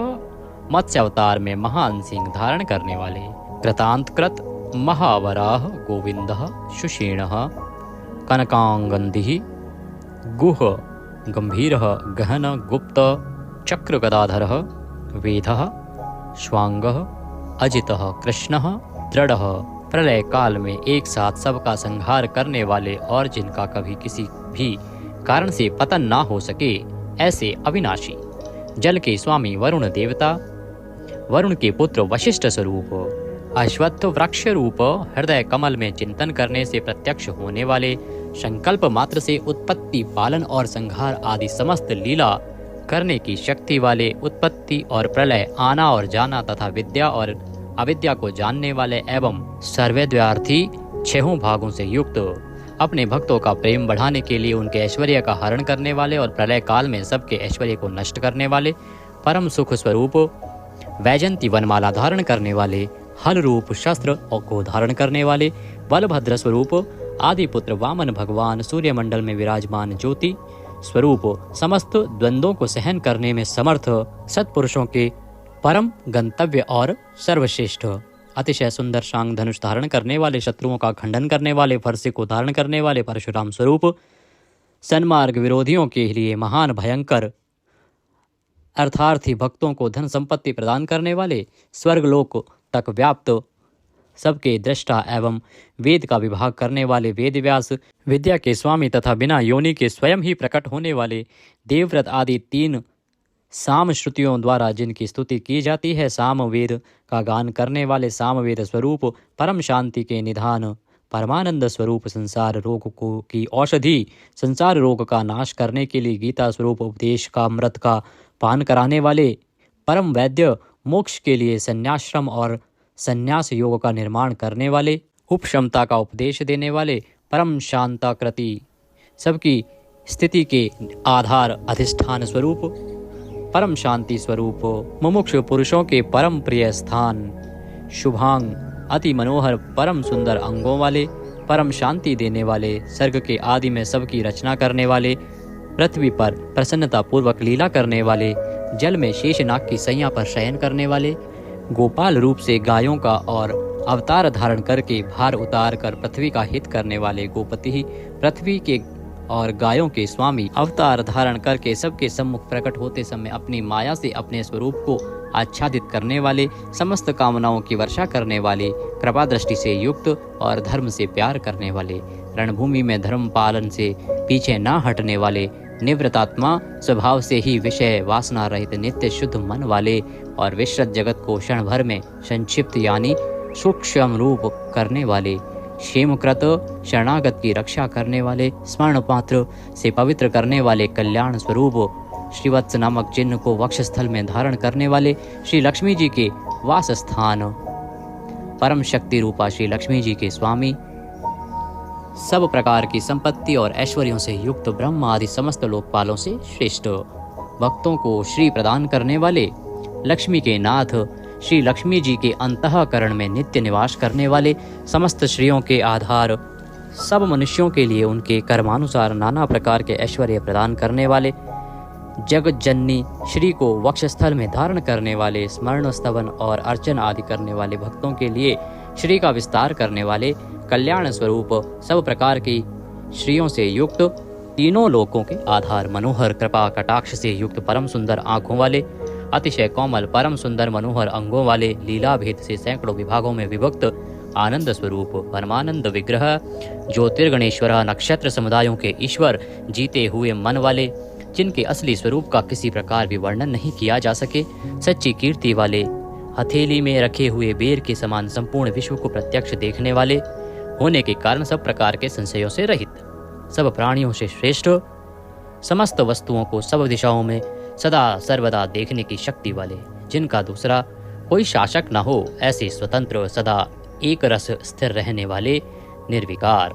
[SPEAKER 3] मत्स्य अवतार में महान सिंह धारण करने वाले कृतांतकृत महावराह गोविंदः सुषेणः कनकांगन्धिः गुह गंभीरः गहन गुप्त चक्रगदाधरः वेदः श्वांगः अजितः कृष्णः दृढ़ः प्रलय काल में एक साथ सबका संहार करने वाले और जिनका कभी किसी भी कारण से पतन ना हो सके, ऐसे अविनाशी जल के स्वामी वरुण देवता, वरुण के पुत्र वशिष्ठ स्वरूप, अश्वत्थ वृक्ष रूप हृदय कमल में चिंतन करने से प्रत्यक्ष होने वाले, संकल्प मात्र से उत्पत्ति पालन और संहार आदि समस्त लीला करने की शक्ति वाले, उत्पत्ति और प्रलय, आना और जाना तथा विद्या और अविद्या को जानने वाले एवं सर्वव्यार्थी छहों भागों से युक्त, अपने भक्तों का प्रेम बढ़ाने के लिए उनके ऐश्वर्य का हरण करने वाले और प्रलय काल में सबके ऐश्वर्य को नष्ट करने वाले, परम सुख स्वरूप वैजंती वनमाला धारण करने वाले, हल रूप शस्त्र को धारण करने वाले, बलभद्र स्वरूप आदि पुत्र वामन भगवान, सूर्यमंडल में विराजमान ज्योति स्वरूप, समस्त द्वंद्वों को सहन करने में समर्थ सत्पुरुषों के परम गंतव्य और सर्वश्रेष्ठ, अतिशय सुंदर शांग धनुष धारण करने वाले, शत्रुओं का खंडन करने वाले, फरसे को धारण करने वाले परशुराम स्वरूप, सन्मार्ग विरोधियों के लिए महान भयंकर, अर्थार्थी भक्तों को धन संपत्ति प्रदान करने वाले, स्वर्गलोक तक व्याप्त सबके दृष्टा एवं वेद का विभाग करने वाले वेदव्यास, विद्या के स्वामी तथा बिना योनि के स्वयं ही प्रकट होने वाले, देवव्रत आदि 3 साम श्रुतियों द्वारा जिनकी स्तुति की जाती है, सामवेद का गान करने वाले, सामवेद स्वरूप परम शांति के निधान, परमानंद स्वरूप संसार रोग को की औषधि, संसार रोग का नाश करने के लिए गीता स्वरूप उपदेश का अमृत का पान कराने वाले, परम वैद्य, मोक्ष के लिए संन्याश्रम और संन्यास योग का निर्माण करने वाले, उपशमता का उपदेश देने वाले, परम शांताकृति, सबकी स्थिति के आधार अधिष्ठान स्वरूप, परम शांति स्वरूप, मुमुक्षु पुरुषों के परम प्रिय स्थान, शुभांग अति मनोहर परम सुंदर अंगों वाले, परम शांति देने वाले, सर्ग के आदि में सबकी रचना करने वाले, पृथ्वी पर प्रसन्नता पूर्वक लीला करने वाले, जल में शेषनाग की सैया पर शयन करने वाले, गोपाल रूप से गायों का और अवतार धारण करके भार उतार कर पृथ्वी का हित करने वाले गोपति, पृथ्वी के और गायों के स्वामी, अवतार धारण करके सबके सम्मुख प्रकट होते समय अपनी माया से अपने स्वरूप को आच्छादित करने वाले, समस्त कामनाओं की वर्षा करने वाले, कृपा दृष्टि से युक्त और धर्म से प्यार करने वाले, रणभूमि में धर्म पालन से पीछे न हटने वाले, निवृत्तात्मा स्वभाव से ही विषय वासना रहित नित्य शुद्ध मन वाले और विश्रत जगत को क्षण भर में संक्षिप्त यानी सूक्ष्म रूप करने वाले, क्षेमकृत शरणागत की रक्षा करने वाले, स्वर्ण पात्र से पवित्र करने वाले, कल्याण स्वरूप श्रीवत्स नामक चिन्ह को वक्षस्थल में धारण करने वाले, श्री लक्ष्मी जी के वास स्थान, परम शक्ति रूपा श्री लक्ष्मी जी के स्वामी, सब प्रकार की संपत्ति और ऐश्वर्यों से युक्त ब्रह्म आदि समस्त लोकपालों से श्रेष्ठ, भक्तों को श्री प्रदान करने वाले, लक्ष्मी के नाथ, श्री लक्ष्मी जी के अंतःकरण में नित्य निवास करने वाले, समस्त श्रियों के आधार, सब मनुष्यों के लिए उनके कर्मानुसार नाना प्रकार के ऐश्वर्य प्रदान करने वाले, जगत जननी श्री को वक्षस्थल में धारण करने वाले, स्मरण स्तवन और अर्चन आदि करने वाले भक्तों के लिए श्री का विस्तार करने वाले, कल्याण स्वरूप सब प्रकार की श्रियों से युक्त, तीनों लोकों के आधार, मनोहर कृपा कटाक्ष से युक्त, परम सुंदर आंखों वाले, अतिशय कोमल परम सुंदर मनोहर अंगों वाले, लीला भेद से सैकड़ों विभागों में विभक्त, आनंद स्वरूप परमानंद विग्रह, ज्योतिर्गणेश्वर, नक्षत्र समुदायों के ईश्वर, जीते हुए मन वाले, जिनके असली स्वरूप का किसी प्रकार भी वर्णन नहीं किया जा सके, सच्ची कीर्ति वाले, हथेली में रखे हुए बेर के समान संपूर्ण विश्व को प्रत्यक्ष देखने वाले होने के कारण सब प्रकार के संशयों से रहित, सब प्राणियों से श्रेष्ठ, समस्त वस्तुओं को सब दिशाओं में सदा सर्वदा देखने की शक्ति वाले, जिनका दूसरा कोई शासक न हो, ऐसे स्वतंत्र सदा एक रस स्थिर रहने वाले, निर्विकार,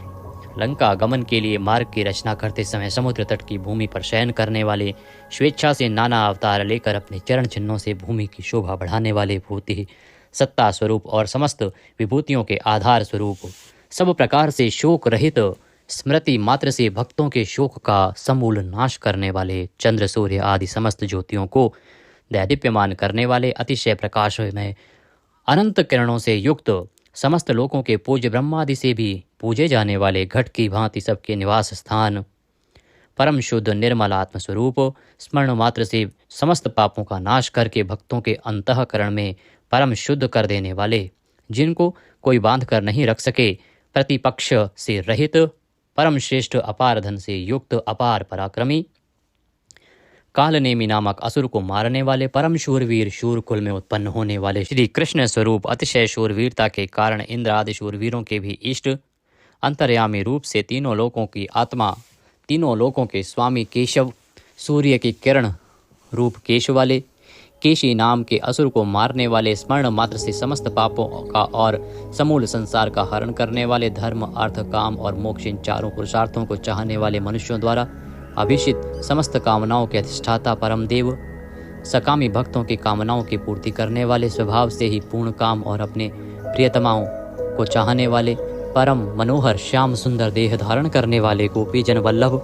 [SPEAKER 3] लंका गमन के लिए मार्ग की रचना करते समय समुद्र तट की भूमि पर शयन करने वाले, स्वेच्छा से नाना अवतार लेकर अपने चरण चिन्हों से भूमि की शोभा बढ़ाने वाले, भूति सत्ता स्वरूप और समस्त विभूतियों के आधार स्वरूप, सब प्रकार से शोक रहित, स्मृति मात्र से भक्तों के शोक का समूल नाश करने वाले, चंद्र सूर्य आदि समस्त ज्योतियों को दैदीप्यमान करने वाले, अतिशय प्रकाश में अनंत किरणों से युक्त, समस्त लोकों के पूज्य ब्रह्मादि से भी पूजे जाने वाले घट की भांति सबके निवास स्थान, परम शुद्ध निर्मल आत्मस्वरूप, स्मरण मात्र से समस्त पापों का नाश करके भक्तों के अंतःकरण में परम शुद्ध कर देने वाले, जिनको कोई बांध कर नहीं रख सके, प्रतिपक्ष से रहित, परम श्रेष्ठ अपार धन से युक्त, अपार पराक्रमी, कालनेमी नामक असुर को मारने वाले, परम शूरवीर, शूरकुल में उत्पन्न होने वाले श्री कृष्ण स्वरूप, अतिशय शूरवीरता के कारण इंद्र आदि शूरवीरों के भी इष्ट, अंतर्यामी रूप से तीनों लोकों की आत्मा, तीनों लोकों के स्वामी केशव, सूर्य की किरण रूप केश वाले, केशी नाम के असुर को मारने वाले, स्मरण मात्र से समस्त पापों का और समूल संसार का हरण करने वाले, धर्म अर्थ काम और मोक्ष इन चारों पुरुषार्थों को चाहने वाले मनुष्यों द्वारा अभिषित, समस्त कामनाओं के अधिष्ठाता परम देव, सकामी भक्तों की कामनाओं की पूर्ति करने वाले, स्वभाव से ही पूर्ण काम और अपने प्रियतमाओं को चाहने वाले, परम मनोहर श्याम सुंदर देह धारण करने वाले, गोपी जन वल्लभ,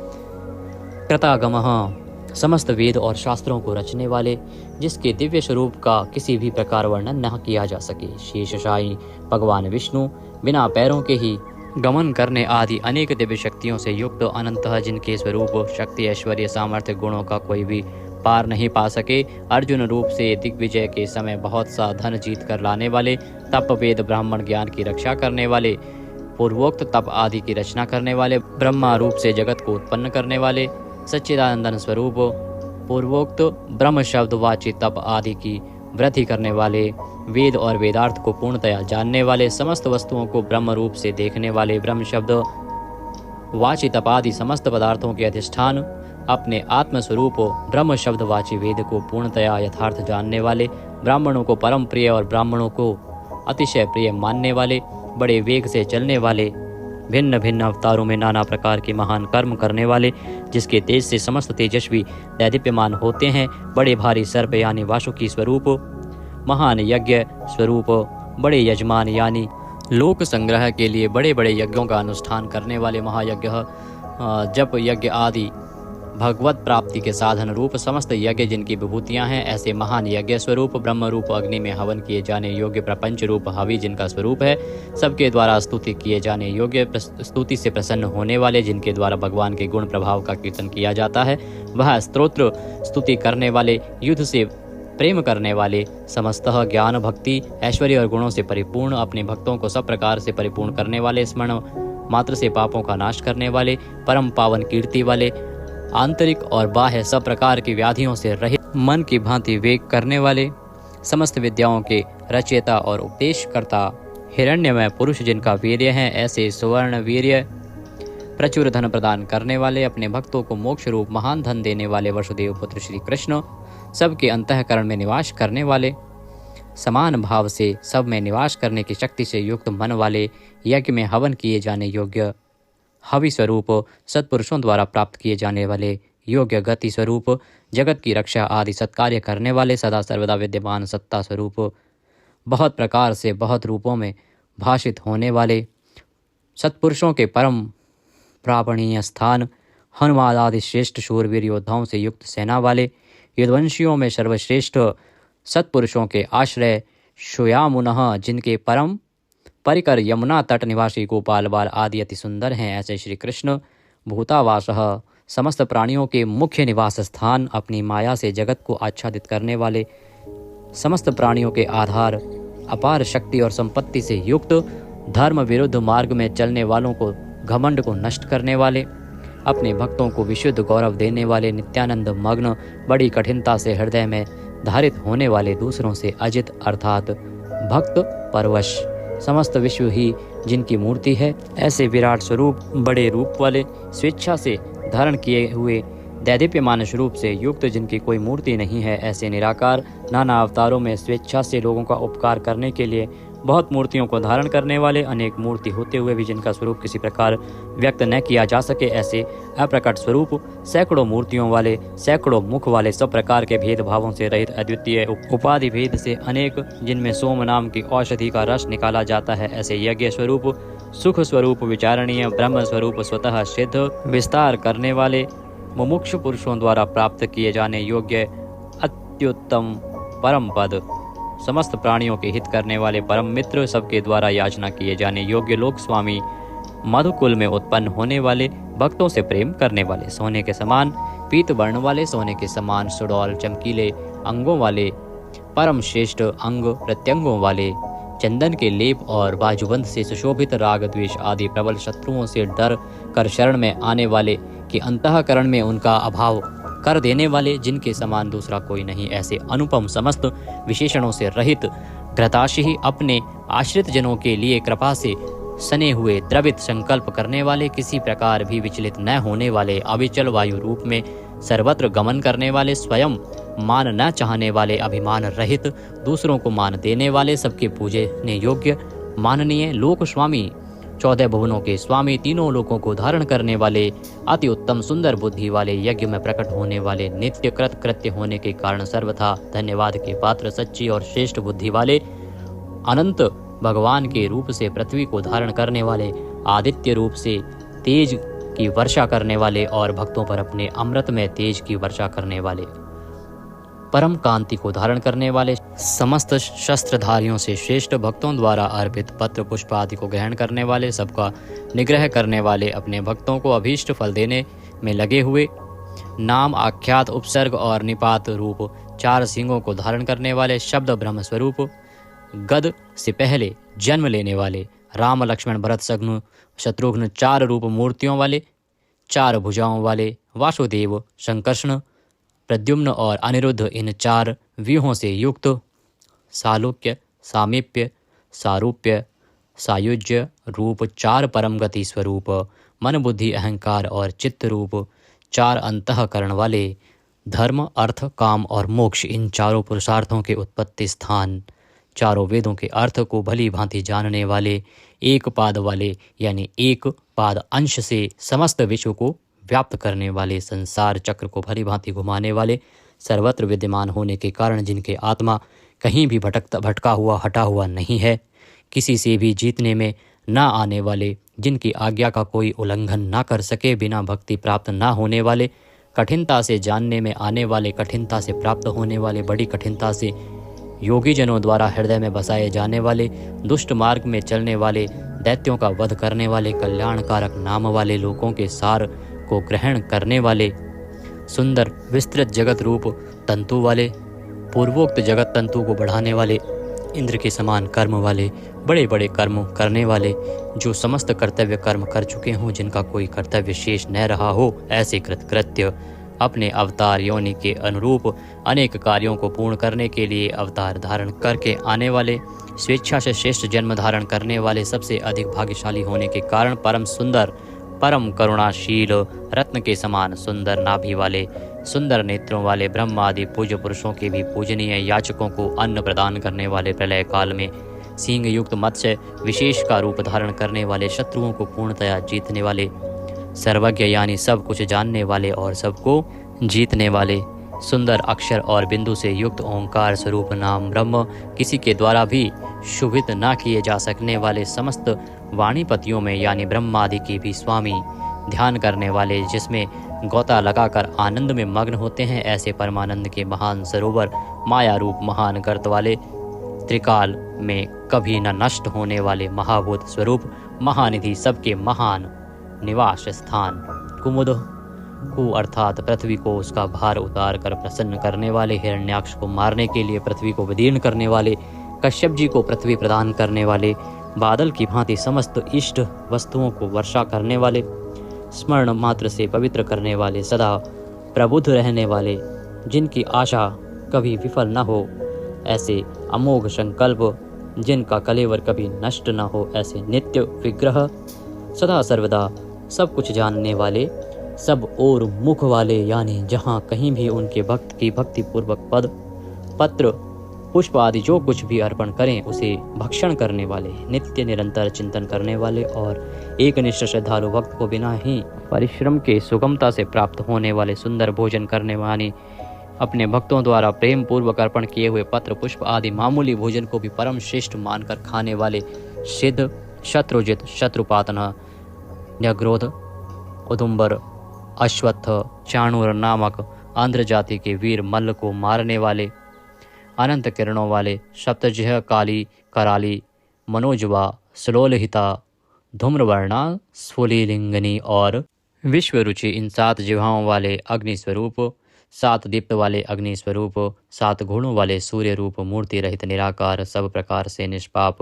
[SPEAKER 3] कृतागमः, समस्त वेद और शास्त्रों को रचने वाले, जिसके दिव्य स्वरूप का किसी भी प्रकार वर्णन न किया जा सके, शेषशायी भगवान विष्णु, बिना पैरों के ही गमन करने आदि अनेक दिव्य शक्तियों से युक्त, अनंतः जिनके स्वरूप शक्ति ऐश्वर्य सामर्थ्य गुणों का कोई भी पार नहीं पा सके, अर्जुन रूप से दिग्विजय के समय बहुत सा धन जीत कर लाने वाले, तप वेद ब्राह्मण ज्ञान की रक्षा करने वाले, पूर्वोक्त तप आदि की रचना करने वाले, ब्रह्मा रूप से जगत को उत्पन्न करने वाले, सच्चिदानंदन स्वरूप, पूर्वोक्त ब्रह्म शब्द वाची तप आदि की वृद्धि करने वाले, वेद और वेदार्थ को पूर्णतया जानने वाले, समस्त वस्तुओं को ब्रह्म रूप से देखने वाले, ब्रह्म शब्द वाची तप आदि समस्त पदार्थों के अधिष्ठान, अपने आत्मस्वरूप ब्रह्म शब्द वाची वेद को पूर्णतया यथार्थ जानने वाले, ब्राह्मणों को परम प्रिय और ब्राह्मणों को अतिशय प्रिय मानने वाले, बड़े वेग से चलने वाले, भिन्न भिन्न अवतारों में नाना प्रकार के महान कर्म करने वाले, जिसके तेज से समस्त तेजस्वी दैदीप्यमान होते हैं, बड़े भारी सर्प यानी वासुकी स्वरूप, महान यज्ञ स्वरूप, बड़े यजमान यानी लोक संग्रह के लिए बड़े बड़े यज्ञों का अनुष्ठान करने वाले, महायज्ञ जप यज्ञ आदि भगवत प्राप्ति के साधन रूप समस्त यज्ञ जिनकी विभूतियां हैं, ऐसे महान यज्ञ स्वरूप, ब्रह्म रूप अग्नि में हवन किए जाने योग्य प्रपंच रूप हवि जिनका स्वरूप है, सबके द्वारा स्तुति किए जाने योग्य, स्तुति से प्रसन्न होने वाले, जिनके द्वारा भगवान के गुण प्रभाव का कीर्तन किया जाता है, वह स्तोत्र स्तुति करने वाले, युद्ध से प्रेम करने वाले, समस्तः ज्ञान भक्ति ऐश्वर्य और गुणों से परिपूर्ण, अपने भक्तों को सब प्रकार से परिपूर्ण करने वाले, स्मरण मात्र से पापों का नाश करने वाले, परम पावन कीर्ति वाले, आंतरिक और बाह्य सब प्रकार की व्याधियों से रहित, मन की भांति वेग करने वाले, समस्त विद्याओं के रचयिता और उपदेशकर्ता, हिरण्यमय पुरुष जिनका वीर्य है, ऐसे सुवर्ण वीर्य प्रचुर धन प्रदान करने वाले, अपने भक्तों को मोक्ष रूप महान धन देने वाले वसुदेव पुत्र श्री कृष्ण, सबके अंतःकरण में निवास करने वाले, समान भाव से सब में निवास करने की शक्ति से युक्त मन वाले, यज्ञ में हवन किए जाने योग्य हवि स्वरूप, सत्पुरुषों द्वारा प्राप्त किए जाने वाले योग्य गति स्वरूप, जगत की रक्षा आदि सत्कार्य करने वाले, सदा सर्वदा विद्यमान सत्ता स्वरूप, बहुत प्रकार से बहुत रूपों में भाषित होने वाले, सत्पुरुषों के परम प्रापणीय स्थान, हनुमान आदि श्रेष्ठ शूरवीर योद्धाओं से युक्त सेना वाले, यदुवंशियों में सर्वश्रेष्ठ सत्पुरुषों के आश्रय, शुयामुनः जिनके परम परिकर यमुना तट निवासी गोपाल बाल आदि अति सुंदर हैं, ऐसे श्री कृष्ण भूतावासः समस्त प्राणियों के मुख्य निवास स्थान, अपनी माया से जगत को आच्छादित करने वाले, समस्त प्राणियों के आधार, अपार शक्ति और संपत्ति से युक्त, धर्म विरुद्ध मार्ग में चलने वालों को घमंड को नष्ट करने वाले, अपने भक्तों को विशुद्ध गौरव देने वाले, नित्यानंद मग्न, बड़ी कठिनता से हृदय में धारित होने वाले, दूसरों से अजित अर्थात भक्त परवश, समस्त विश्व ही जिनकी मूर्ति है, ऐसे विराट स्वरूप, बड़े रूप वाले, स्वेच्छा से धारण किए हुए, दैदीप्यमान स्वरूप से युक्त, जिनकी कोई मूर्ति नहीं है, ऐसे निराकार, नाना अवतारों में स्वेच्छा से लोगों का उपकार करने के लिए बहुत मूर्तियों को धारण करने वाले, अनेक मूर्ति होते हुए भी जिनका स्वरूप किसी प्रकार व्यक्त न किया जा सके, ऐसे अप्रकट स्वरूप, सैकड़ों मूर्तियों वाले, सैकड़ों मुख वाले, सब प्रकार के भेदभावों से रहित, अद्वितीय उपाधि भेद से अनेक, जिनमें सोम नाम की औषधि का रस निकाला जाता है, ऐसे यज्ञ स्वरूप, सुख स्वरूप, विचारणीय ब्रह्म स्वरूप, स्वतः सिद्ध, विस्तार करने वाले, मुमुक्षु पुरुषों द्वारा प्राप्त किए जाने योग्य अत्युत्तम परम पद, समस्त प्राणियों के हित करने वाले परम मित्र, सबके द्वारा याचना किए जाने योग्य लोक स्वामी, मधुकुल में उत्पन्न होने वाले, भक्तों से प्रेम करने वाले, सोने के समान पीत वर्ण वाले, सोने के समान सुडौल चमकीले अंगों वाले, परम श्रेष्ठ अंग प्रत्यंगों वाले, चंदन के लेप और बाजूबंद से सुशोभित, राग द्वेष आदि प्रबल शत्रुओं से डर कर शरण में आने वाले, कि अंतःकरण में उनका अभाव कर देने वाले, जिनके समान दूसरा कोई नहीं, ऐसे अनुपम समस्त विशेषणों से रहित, घृताशी अपने आश्रित जनों के लिए कृपा से सने हुए, द्रवित संकल्प करने वाले, किसी प्रकार भी विचलित न होने वाले, अविचल वायु रूप में सर्वत्र गमन करने वाले, स्वयं मान न चाहने वाले, अभिमान रहित, दूसरों को मान देने वाले, सबके पूजने योग्य माननीय लोक स्वामी, 14 भुवनों के स्वामी, तीनों लोकों को धारण करने वाले, अति उत्तम सुंदर बुद्धि वाले, यज्ञ में प्रकट होने वाले, नित्य कृत कृत्य होने के कारण सर्वथा धन्यवाद के पात्र, सच्ची और श्रेष्ठ बुद्धि वाले, अनंत भगवान के रूप से पृथ्वी को धारण करने वाले, आदित्य रूप से तेज की वर्षा करने वाले और भक्तों पर अपने अमृत में तेज की वर्षा करने वाले, परम कांति को धारण करने वाले, समस्त शस्त्रधारियों से श्रेष्ठ, भक्तों द्वारा अर्पित पत्र पुष्प आदि को ग्रहण करने वाले, सबका निग्रह करने वाले, अपने भक्तों को अभीष्ट फल देने में लगे हुए, नाम आख्यात उपसर्ग और निपात रूप 4 सिंगों को धारण करने वाले, शब्द ब्रह्म स्वरूप, गद से पहले जन्म लेने वाले, राम लक्ष्मण भरत शत्रुघ्न 4 रूप मूर्तियों वाले, 4 भुजाओं वाले, वासुदेव संकर्षण प्रद्युम्न और अनिरुद्ध, इन 4 व्यूहों से युक्त, सालोक्य सामीप्य सारूप्य सायुज्य रूप 4 परम गति स्वरूप, मन बुद्धि अहंकार और चित्त रूप 4 अंतःकरण वाले, धर्म अर्थ काम और मोक्ष, इन 4 पुरुषार्थों के उत्पत्ति स्थान, 4 वेदों के अर्थ को भली भांति जानने वाले, एक पाद वाले यानी एक पाद अंश से समस्त विश्व को व्याप्त करने वाले, संसार चक्र को भली भांति घुमाने वाले, सर्वत्र विद्यमान होने के कारण जिनके आत्मा कहीं भी भटका हुआ हटा हुआ नहीं है, किसी से भी जीतने में न आने वाले, जिनकी आज्ञा का उल्लंघन उल्लंघन ना कर सके, बिना भक्ति प्राप्त ना होने वाले, कठिनता से जानने में आने वाले, कठिनता से प्राप्त होने वाले, बड़ी कठिनता से योगी जनों द्वारा हृदय में बसाए जाने वाले, दुष्ट मार्ग में चलने वाले, दैत्यों का वध करने वाले, कल्याणकारक नाम वाले, लोगों के सार को ग्रहण करने वाले, सुंदर विस्तृत जगत रूप तंतु वाले, पूर्वोक्त जगत तंतु को बढ़ाने वाले, इंद्र के समान कर्म वाले, बड़े बड़े कर्म करने वाले, जो समस्त कर्तव्य कर्म कर चुके हों, जिनका कोई कर्तव्य शेष न रहा हो, ऐसे कृतकृत्य, अपने अवतार योनि के अनुरूप अनेक कार्यों को पूर्ण करने के लिए अवतार धारण करके आने वाले, स्वेच्छा से श्रेष्ठ जन्म धारण करने वाले, सबसे अधिक भाग्यशाली होने के कारण परम सुंदर, परम करुणाशील, रत्न के समान सुंदर नाभि वाले, सुंदर नेत्रों वाले, ब्रह्म आदि पूज्य पुरुषों के भी पूजनीय, याचकों को अन्न प्रदान करने वाले, प्रलय काल में सिंह युक्त मत्स्य विशेष का रूप धारण करने वाले, शत्रुओं को पूर्णतया जीतने वाले, सर्वज्ञ यानी सब कुछ जानने वाले और सबको जीतने वाले, सुंदर अक्षर और बिंदु से युक्त ओंकार स्वरूप नाम ब्रह्म, किसी के द्वारा भी शुभित ना किए जा सकने वाले, समस्त वाणीपतियों में यानी ब्रह्मादि के भी स्वामी, ध्यान करने वाले, जिसमें गोता लगाकर आनंद में मग्न होते हैं, ऐसे परमानंद के महान सरोवर, माया रूप महान गर्त वाले, त्रिकाल में कभी न नष्ट होने वाले महाभूत स्वरूप, महानिधि, सबके महान निवास स्थान, कुमुद को अर्थात पृथ्वी को उसका भार उतार कर प्रसन्न करने वाले, हिरण्याक्ष को मारने के लिए पृथ्वी को विदीर्ण करने वाले, कश्यप जी को पृथ्वी प्रदान करने वाले, बादल की भांति समस्त इष्ट वस्तुओं को वर्षा करने वाले, स्मरण मात्र से पवित्र करने वाले, सदा प्रबुद्ध रहने वाले, जिनकी आशा कभी विफल न हो, ऐसे अमोघ संकल्प, जिनका कलेवर कभी नष्ट न हो, ऐसे नित्य विग्रह, सदा सर्वदा सब कुछ जानने वाले, सब और मुख वाले, यानी जहाँ कहीं भी उनके भक्त की भक्ति पूर्वक पद पत्र पुष्प आदि जो कुछ भी अर्पण करें उसे भक्षण करने वाले, नित्य निरंतर चिंतन करने वाले और एकनिष्ठ श्रद्धालु भक्त को बिना ही परिश्रम के सुगमता से प्राप्त होने वाले, सुंदर भोजन करने वाले, अपने भक्तों द्वारा प्रेम पूर्वक अर्पण किए हुए पत्र पुष्प आदि मामूली भोजन को भी परम श्रेष्ठ मानकर खाने वाले, सिद्ध शत्रुजित शत्रुपातन न्यग्रोध उदुम्बर अश्वत्थ चाणूर नामक आंध्र जाति के वीर मल्ल को मारने वाले, अनंत किरणों वाले, सप्तजिह् काली कराली मनोजवा सलोलहिता धूम्रवर्णा स्फुलिंगनी और विश्वरुचि, इन 7 जिह्वाओं वाले अग्नि स्वरूप, 7 दीप्त वाले अग्नि स्वरूप, 7 गुणों वाले सूर्य रूप, मूर्ति रहित निराकार, सब प्रकार से निष्पाप,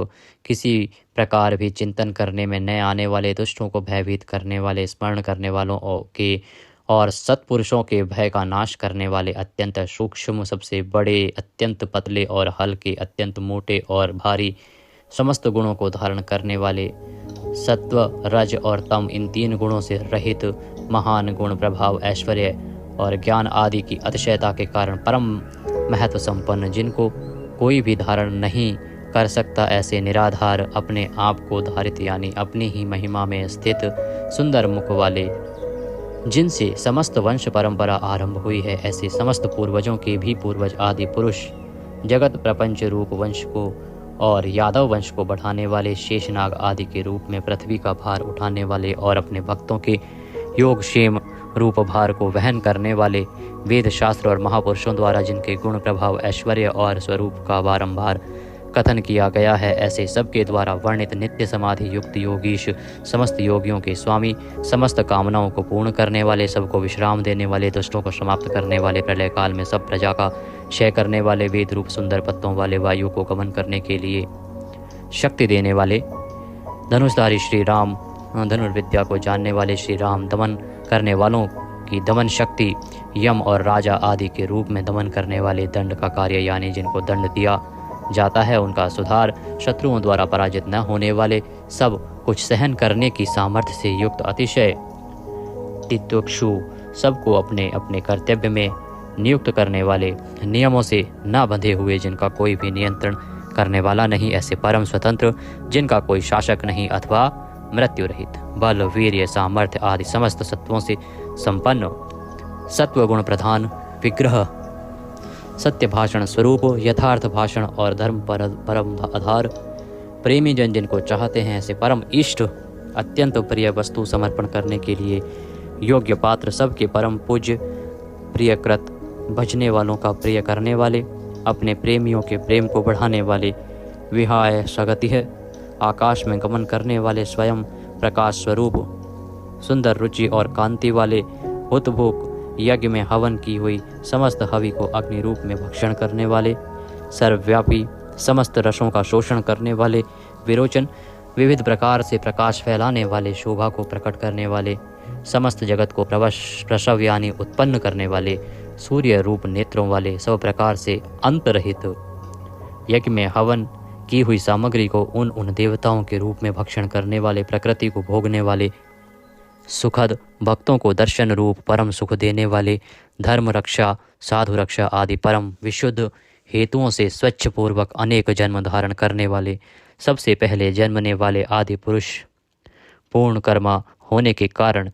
[SPEAKER 3] किसी प्रकार भी चिंतन करने में न आने वाले, दुष्टों को भयभीत करने वाले, स्मरण करने वालों के और सत्पुरुषों के भय का नाश करने वाले, अत्यंत सूक्ष्म, सबसे बड़े, अत्यंत पतले और हल्के, अत्यंत मोटे और भारी, समस्त गुणों को धारण करने वाले, सत्व रज और तम, इन 3 गुणों से रहित, महान गुण प्रभाव ऐश्वर्य और ज्ञान आदि की अतिशयता के कारण परम महत्व संपन्न, जिनको कोई भी धारण नहीं कर सकता, ऐसे निराधार, अपने आप को धारित यानी अपनी ही महिमा में स्थित, सुंदर मुख वाले, जिनसे समस्त वंश परंपरा आरंभ हुई है, ऐसे समस्त पूर्वजों के भी पूर्वज आदि पुरुष, जगत प्रपंच रूप वंश को और यादव वंश को बढ़ाने वाले, शेषनाग आदि के रूप में पृथ्वी का भार उठाने वाले और अपने भक्तों के योगक्षेम रूप भार को वहन करने वाले, वेद शास्त्र और महापुरुषों द्वारा जिनके गुण प्रभाव ऐश्वर्य और स्वरूप का बारंबार कथन किया गया है, ऐसे सबके द्वारा वर्णित नित्य समाधि युक्त योगीश, समस्त योगियों के स्वामी, समस्त कामनाओं को पूर्ण करने वाले, सबको विश्राम देने वाले, दुष्टों को समाप्त करने वाले, प्रलय काल में सब प्रजा का क्षय करने वाले, वेद रूप सुंदर पत्तों वाले, वायु को गमन करने के लिए शक्ति देने वाले, धनुषधारी श्री राम, धनुर्विद्या को जानने वाले श्री राम, दमन करने वालों की दमन शक्ति, यम और राजा आदि के रूप में दमन करने वाले, दंड का कार्य यानी जिनको दंड दिया जाता है उनका सुधार, शत्रुओं द्वारा पराजित न होने वाले, सब कुछ सहन करने की सामर्थ्य से युक्त, अतिशय तितिक्षु, सबको अपने अपने कर्तव्य में नियुक्त करने वाले, नियमों से न बंधे हुए, जिनका कोई भी नियंत्रण करने वाला नहीं, ऐसे परम स्वतंत्र, जिनका कोई शासक नहीं अथवा मृत्यु रहित, बल वीर्य सामर्थ्य आदि समस्त सत्वों से संपन्न, सत्व गुण प्रधान, विग्रह सत्य भाषण स्वरूप, यथार्थ भाषण और धर्म परम आधार, प्रेमी जन जिनको चाहते हैं ऐसे परम इष्ट, अत्यंत प्रिय वस्तु समर्पण करने के लिए योग्य पात्र, सबके परम पूज्य, प्रियकृत, भजने वालों का प्रिय करने वाले, अपने प्रेमियों के प्रेम को बढ़ाने वाले, विहाय सगति है, आकाश में गमन करने वाले, स्वयं प्रकाश स्वरूप, सुंदर रुचि और कांति वाले, हुतभुक, यज्ञ में हवन की हुई समस्त हवि को अग्नि रूप में भक्षण करने वाले, सर्वव्यापी, समस्त रसों का शोषण करने वाले, विरोचन, विविध प्रकार से प्रकाश फैलाने वाले, शोभा को प्रकट करने वाले, समस्त जगत को प्रसव यानी उत्पन्न करने वाले, सूर्य रूप नेत्रों वाले, सब प्रकार से अंत रहित, यज्ञ में हवन की हुई सामग्री को उन देवताओं के रूप में भक्षण करने वाले, प्रकृति को भोगने वाले, सुखद, भक्तों को दर्शन रूप परम सुख देने वाले, धर्म रक्षा, साधु रक्षा आदि परम विशुद्ध हेतुओं से स्वच्छ पूर्वक अनेक जन्म धारण करने वाले, सबसे पहले जन्मने वाले आदि पुरुष, पूर्ण कर्मा होने के कारण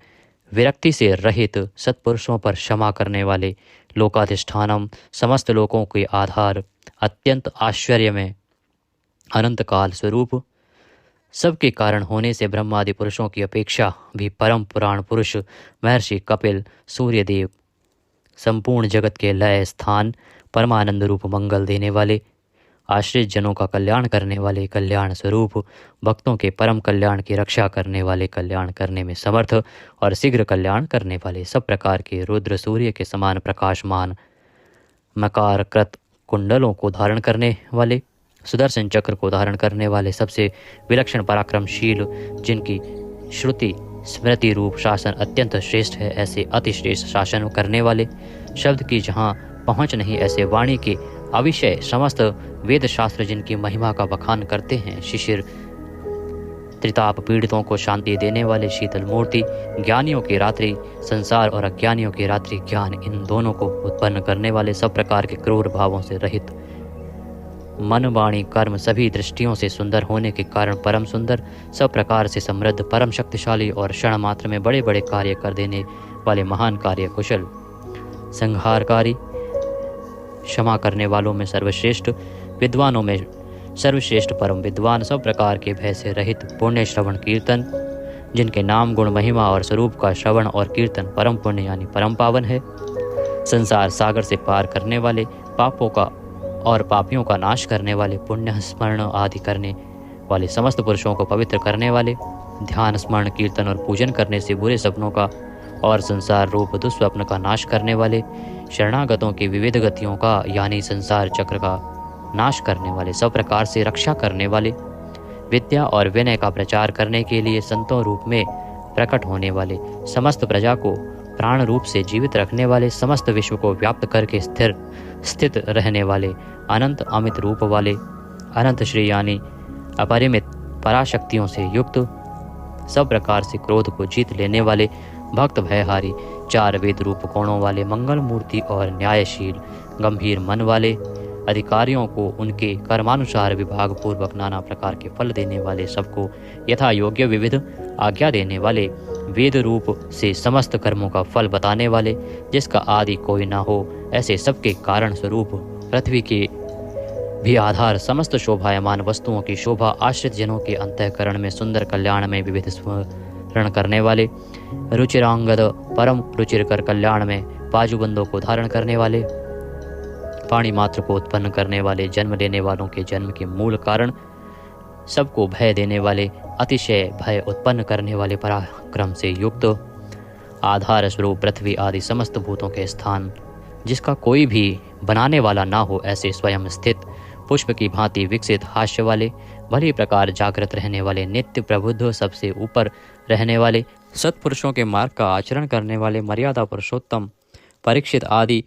[SPEAKER 3] विरक्ति से रहित, सत्पुरुषों पर क्षमा करने वाले, लोकाधिष्ठानम, समस्त लोकों के आधार, अत्यंत आश्चर्य में अनंत काल स्वरूप, सबके कारण होने से ब्रह्मादि पुरुषों की अपेक्षा भी परम पुराण पुरुष, महर्षि कपिल, सूर्यदेव, संपूर्ण जगत के लय स्थान, परमानंद रूप मंगल देने वाले, आश्रित जनों का कल्याण करने वाले, कल्याण स्वरूप, भक्तों के परम कल्याण की रक्षा करने वाले, कल्याण करने में समर्थ और शीघ्र कल्याण करने वाले, सब प्रकार के रुद्र सूर्य के समान प्रकाशमान, मकार कृत कुंडलों को धारण करने वाले, सुदर्शन चक्र को धारण करने वाले, सबसे विलक्षण पराक्रमशील, जिनकी श्रुति स्मृति रूप शासन अत्यंत श्रेष्ठ है, ऐसे अति श्रेष्ठ शासन करने वाले, शब्द की जहाँ पहुँच नहीं ऐसे वाणी के अविषय समस्त वेद शास्त्र जिनकी महिमा का बखान करते हैं, शिशिर त्रिताप पीड़ितों को शांति देने वाले, शीतल मूर्ति, ज्ञानियों की रात्रि संसार और अज्ञानियों की रात्रि ज्ञान, इन दोनों को उत्पन्न करने वाले, सब प्रकार के क्रूर भावों से रहित, मन वाणी कर्म सभी दृष्टियों से सुंदर होने के कारण परम सुंदर, सब प्रकार से समृद्ध, परम शक्तिशाली और क्षण मात्र में बड़े बड़े कार्य कर देने वाले, महान कार्य कुशल, संहारकारी, क्षमा करने वालों में सर्वश्रेष्ठ, विद्वानों में सर्वश्रेष्ठ परम विद्वान, सब प्रकार के भय से रहित, पुण्य श्रवण कीर्तन, जिनके नाम गुण महिमा और स्वरूप का श्रवण और कीर्तन परम पुण्य यानी परम पावन है, संसार सागर से पार करने वाले, पापों का और पापियों का नाश करने वाले, पुण्य स्मरण आदि करने वाले, समस्त पुरुषों को पवित्र करने वाले, ध्यान स्मरण कीर्तन और पूजन करने से बुरे सपनों का और संसार रूप दुस्वप्न का नाश करने वाले, शरणागतों की विविध गतियों का यानी संसार चक्र का नाश करने वाले, सब प्रकार से रक्षा करने वाले, विद्या और विनय का प्रचार करने के लिए संतों रूप में प्रकट होने वाले, समस्त प्रजा को प्राण रूप से जीवित रखने वाले, समस्त विश्व को व्याप्त करके स्थित रहने वाले, अनंत अमित रूप वाले, अनंत श्री यानी अपरिमित पराशक्तियों से युक्त, सब प्रकार से क्रोध को जीत लेने वाले, भक्त भयहारी, चार वेद रूप कोणों वाले, मंगल मूर्ति और न्यायशील गंभीर मन वाले, अधिकारियों को उनके कर्मानुसार विभाग पूर्वक नाना प्रकार के फल देने वाले, सबको यथा योग्य विविध आज्ञा देने वाले, वेद रूप से समस्त कर्मों का फल बताने वाले, जिसका आदि कोई ना हो, ऐसे सबके कारण स्वरूप, पृथ्वी के भी आधार, समस्त शोभायमान वस्तुओं की शोभा, आश्रित जनों के अंतःकरण में सुंदर कल्याण में विविध स्मरण करने वाले, रुचिरांगद परम रुचिरकर कल्याण में बाजूबंदों को धारण करने वाले, पाणी मात्र को उत्पन्न करने वाले, जन्म लेने वालों के जन्म के मूल कारण, सबको भय देने वाले, अतिशय भय उत्पन्न करने वाले, पराक्रम से युक्त, आधार स्वरूप पृथ्वी आदि समस्त भूतों के स्थान, जिसका कोई भी बनाने वाला ना हो, ऐसे स्वयं स्थित, पुष्प की भांति विकसित हास्य वाले, भली प्रकार जागृत रहने वाले, नित्य प्रबुद्ध, सबसे ऊपर रहने वाले, सत्पुरुषों के मार्ग का आचरण करने वाले, मर्यादा पुरुषोत्तम परीक्षित आदि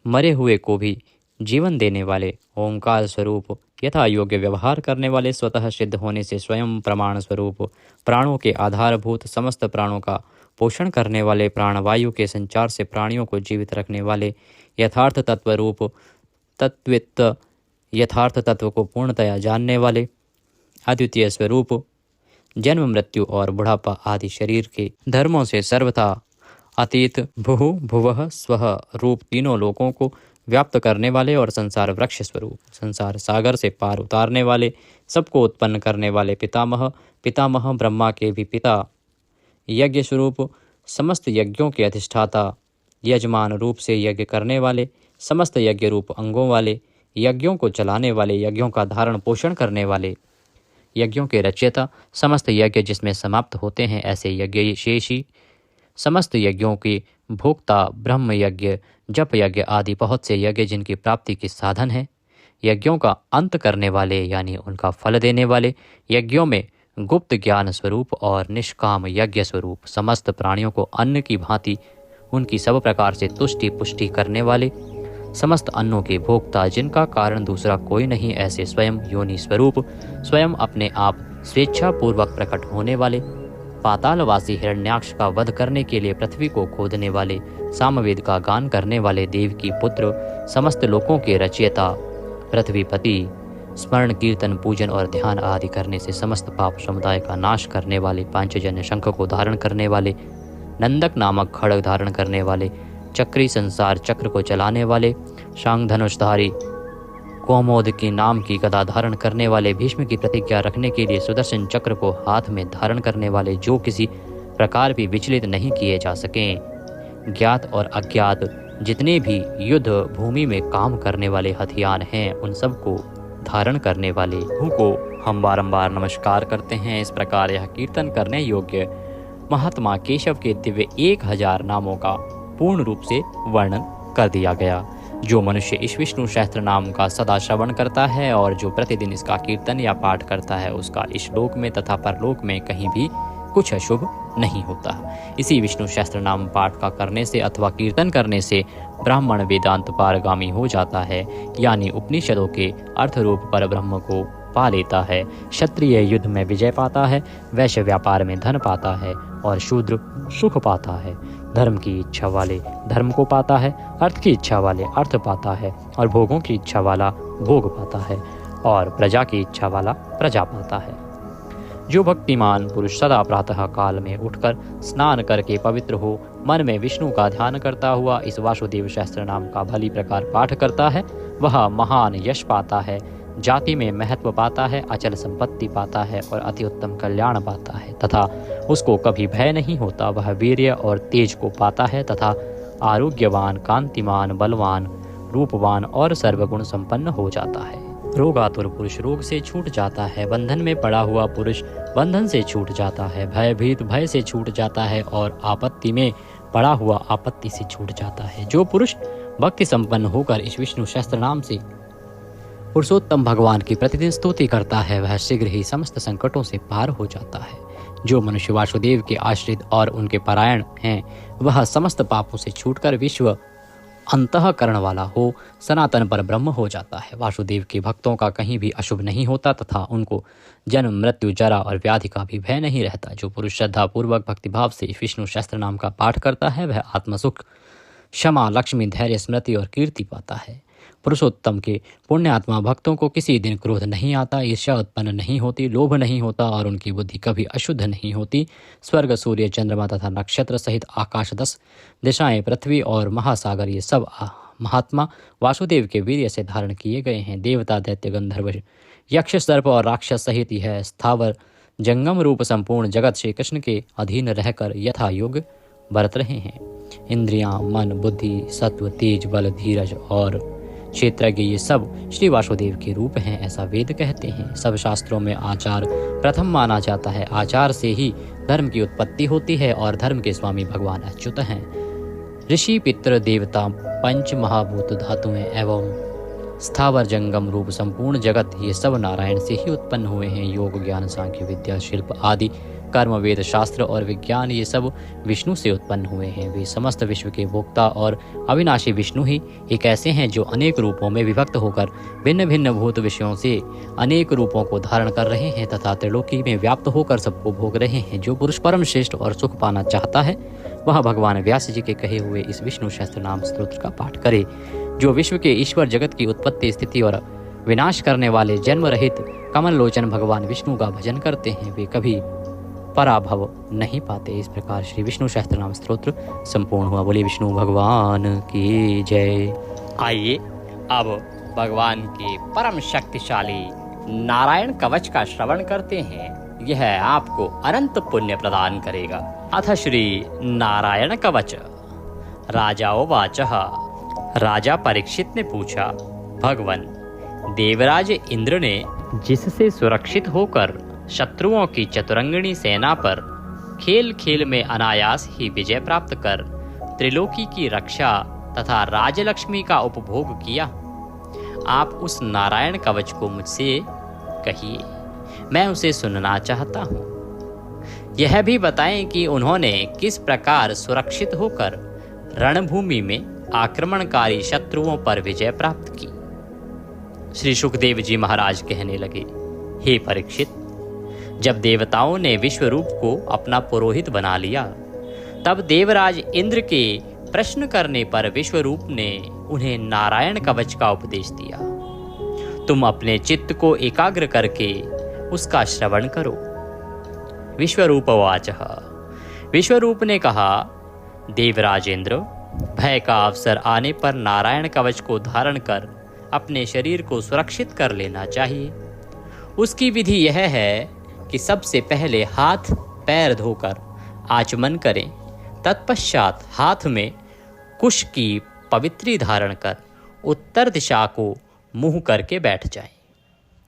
[SPEAKER 3] मरे हुए को भी जीवन देने वाले, ओंकार स्वरूप यथा योग्य व्यवहार करने वाले, स्वतः सिद्ध होने से स्वयं प्रमाण स्वरूप, प्राणों के आधारभूत, समस्त प्राणों का पोषण करने वाले, प्राणवायु के संचार से प्राणियों को जीवित रखने वाले, यथार्थ तत्व रूप तत्वित, यथार्थ तत्व को पूर्णतया जानने वाले, अद्वितीय स्वरूप, जन्म मृत्यु और बुढ़ापा आदि शरीर के धर्मों से सर्वथा अतीत, भुहु भुवः स्वः रूप तीनों लोकों को व्याप्त करने वाले और संसार वृक्ष स्वरूप, संसार सागर से पार उतारने वाले, सबको उत्पन्न करने वाले, पितामह पितामह ब्रह्मा के भी पिता, यज्ञ स्वरूप, समस्त यज्ञों के अधिष्ठाता, यजमान रूप से यज्ञ करने वाले, समस्त यज्ञ रूप अंगों वाले, यज्ञों को चलाने वाले, यज्ञों का धारण पोषण करने वाले, यज्ञों के रचयिता, समस्त यज्ञ जिसमें समाप्त होते हैं ऐसे यज्ञ शेषी, समस्त यज्ञों की भोक्ता, ब्रह्म यज्ञ, जप यज्ञ आदि बहुत से यज्ञ जिनकी प्राप्ति के साधन है, यज्ञों का अंत करने वाले यानी उनका फल देने वाले, यज्ञों में गुप्त ज्ञान स्वरूप और निष्काम यज्ञ स्वरूप, समस्त प्राणियों को अन्न की भांति उनकी सब प्रकार से तुष्टि पुष्टि करने वाले, समस्त अन्नों के भोक्ता, जिनका कारण दूसरा कोई नहीं, ऐसे स्वयं योनि स्वरूप, स्वयं अपने आप स्वेच्छा पूर्वक प्रकट होने वाले, पातालवासी हिरण्याक्ष का वध करने के लिए पृथ्वी को खोदने वाले, सामवेद का गान करने वाले, देव की पुत्र, समस्त लोकों के रचयिता, पृथ्वीपति, स्मरण कीर्तन पूजन और ध्यान आदि करने से समस्त पाप समुदाय का नाश करने वाले, पांचजन्य शंख को धारण करने वाले, नंदक नामक खड्ग धारण करने वाले, चक्री संसार चक्र को चलाने वाले, शांग धनुषधारी, कौमोद की नाम की गदा धारण करने वाले, भीष्म की प्रतिज्ञा रखने के लिए सुदर्शन चक्र को हाथ में धारण करने वाले, जो किसी प्रकार भी विचलित नहीं किए जा सकें, ज्ञात और अज्ञात जितने भी युद्ध भूमि में काम करने वाले हथियार हैं, उन सब को धारण करने वाले को हम बारंबार नमस्कार करते हैं। इस प्रकार यह कीर्तन करने योग्य महात्मा केशव के दिव्य 1000 नामों का पूर्ण रूप से वर्णन कर दिया गया। जो मनुष्य इस विष्णु सहस्त्र नाम का सदा श्रवण करता है और जो प्रतिदिन इसका कीर्तन या पाठ करता है, उसका इस लोक में तथा परलोक में कहीं भी कुछ अशुभ नहीं होता। इसी विष्णु सहस्त्र नाम पाठ का करने से अथवा कीर्तन करने से ब्राह्मण वेदांत पारगामी हो जाता है, यानी उपनिषदों के अर्थ रूप पर ब्रह्म को पा लेता है, क्षत्रिय युद्ध में विजय पाता है, वैश्य व्यापार में धन पाता है और शूद्र सुख पाता है। धर्म की इच्छा वाले धर्म को पाता है, अर्थ की इच्छा वाले अर्थ पाता है और भोगों की इच्छा वाला भोग पाता है और प्रजा की इच्छा वाला प्रजा पाता है। जो भक्तिमान पुरुष सदा प्रातः काल में उठकर स्नान करके पवित्र हो, मन में विष्णु का ध्यान करता हुआ इस वासुदेव सहस्त्र नाम का भली प्रकार पाठ करता है, वह महान यश पाता है, जाति में महत्व पाता है, अचल संपत्ति पाता है और अति उत्तम कल्याण पाता है तथा उसको कभी भय नहीं होता। वह वीर्य और तेज को पाता है तथा आरोग्यवान, कांतिमान, बलवान, रूपवान और सर्वगुण संपन्न हो जाता है। रोगातुर पुरुष रोग से छूट जाता है, बंधन में पड़ा हुआ पुरुष बंधन से छूट जाता है, भयभीत भय से छूट जाता है और आपत्ति में पड़ा हुआ आपत्ति से छूट जाता है। जो पुरुष भक्ति संपन्न होकर इस विष्णु सहस्त्र नाम से पुरुषोत्तम भगवान की प्रतिदिन स्तुति करता है, वह शीघ्र ही समस्त संकटों से पार हो जाता है। जो मनुष्य वासुदेव के आश्रित और उनके परायण हैं, वह समस्त पापों से छूटकर विश्व अंतःकरण वाला हो सनातन पर ब्रह्म हो जाता है। वासुदेव के भक्तों का कहीं भी अशुभ नहीं होता तथा उनको जन्म मृत्यु जरा और व्याधि का भी भय नहीं रहता। जो पुरुष श्रद्धा पूर्वक भक्तिभाव से विष्णु सहस्त्र नाम का पाठ करता है, वह आत्मसुख, क्षमा, लक्ष्मी, धैर्य, स्मृति और कीर्ति पाता है। पुरुषोत्तम के पुण्यात्मा भक्तों को किसी दिन क्रोध नहीं आता, ईर्ष्या उत्पन्न नहीं होती, लोभ नहीं होता और उनकी बुद्धि कभी अशुद्ध नहीं होती। स्वर्ग, सूर्य, चंद्रमा तथा नक्षत्र सहित आकाश, 10 दिशाएं, पृथ्वी और महासागर, ये सब महात्मा वासुदेव के वीर्य से धारण किए गए हैं। देवता, दैत्य, गंधर्व, यक्ष, सर्प और राक्षस सहित यह स्थावर जंगम रूप संपूर्ण जगत श्री कृष्ण के अधीन रहकर यथा योग्य बरत रहे हैं। इंद्रियां, मन, बुद्धि, सत्व, तेज, बल, धीरज और क्षेत्रज्ञ, ये सब श्री वासुदेव के रूप हैं, ऐसा वेद कहते हैं। सब शास्त्रों में आचार प्रथम माना जाता है। आचार से ही धर्म की उत्पत्ति होती है और धर्म के स्वामी भगवान अच्युत हैं। ऋषि, पितृ, देवता, पंच महाभूत, धातुएं एवं स्थावर जंगम रूप संपूर्ण जगत, ये सब नारायण से ही उत्पन्न हुए हैं। योग, ज्ञान, सांख्य, विद्या, शिल्प आदि कर्म, वेद, शास्त्र और विज्ञान, ये सब विष्णु से उत्पन्न हुए हैं। वे समस्त विश्व के भोक्ता और अविनाशी विष्णु ही एक ऐसे हैं जो अनेक रूपों में विभक्त होकर भिन्न भिन्न भूत विषयों से अनेक रूपों को धारण कर रहे हैं तथा त्रिलोकी में व्याप्त होकर सबको भोग रहे हैं। जो पुरुष परम श्रेष्ठ और सुख पाना चाहता है, वह भगवान व्यास जी के कहे हुए इस विष्णु सहस्त्र नाम स्तोत्र का पाठ करे। जो विश्व के ईश्वर, जगत की उत्पत्ति, स्थिति और विनाश करने वाले जन्म रहित कमल लोचन भगवान विष्णु का भजन करते हैं, वे कभी पराभव नहीं पाते। इस प्रकार श्री विष्णु सहस्त्र नाम स्तोत्र संपूर्ण हुआ। बोले विष्णु भगवान की जय।
[SPEAKER 1] आइए अब भगवान के परम शक्तिशाली नारायण कवच का श्रवण करते हैं। यह आपको अनंत पुण्य प्रदान करेगा। अथ श्री नारायण कवच। राजाओवाचः। राजा परीक्षित ने पूछा, भगवन, देवराज इंद्र ने जिससे सुरक्षित होकर शत्रुओं की चतुरंगिणी सेना पर खेल खेल में अनायास ही विजय प्राप्त कर त्रिलोकी की रक्षा तथा राजलक्ष्मी का उपभोग किया, आप उस नारायण कवच को मुझसे कहिए, मैं उसे सुनना चाहता हूँ। यह भी बताएं कि उन्होंने किस प्रकार सुरक्षित होकर रणभूमि में आक्रमणकारी शत्रुओं पर विजय प्राप्त की। श्री सुखदेव जी महाराज कहने लगे, हे परीक्षित, जब देवताओं ने विश्वरूप को अपना पुरोहित बना लिया, तब देवराज इंद्र के प्रश्न करने पर विश्वरूप ने उन्हें नारायण कवच का उपदेश दिया। तुम अपने चित्त को एकाग्र करके उसका श्रवण करो। विश्वरूपवाचः। विश्वरूप ने कहा, देवराज इंद्र, भय का अवसर आने पर नारायण कवच को धारण कर अपने शरीर को सुरक्षित कर लेना चाहिए। उसकी विधि यह है कि सबसे पहले हाथ पैर धोकर आचमन करें, तत्पश्चात हाथ में कुश की पवित्री धारण कर उत्तर दिशा को मुंह करके बैठ जाएं।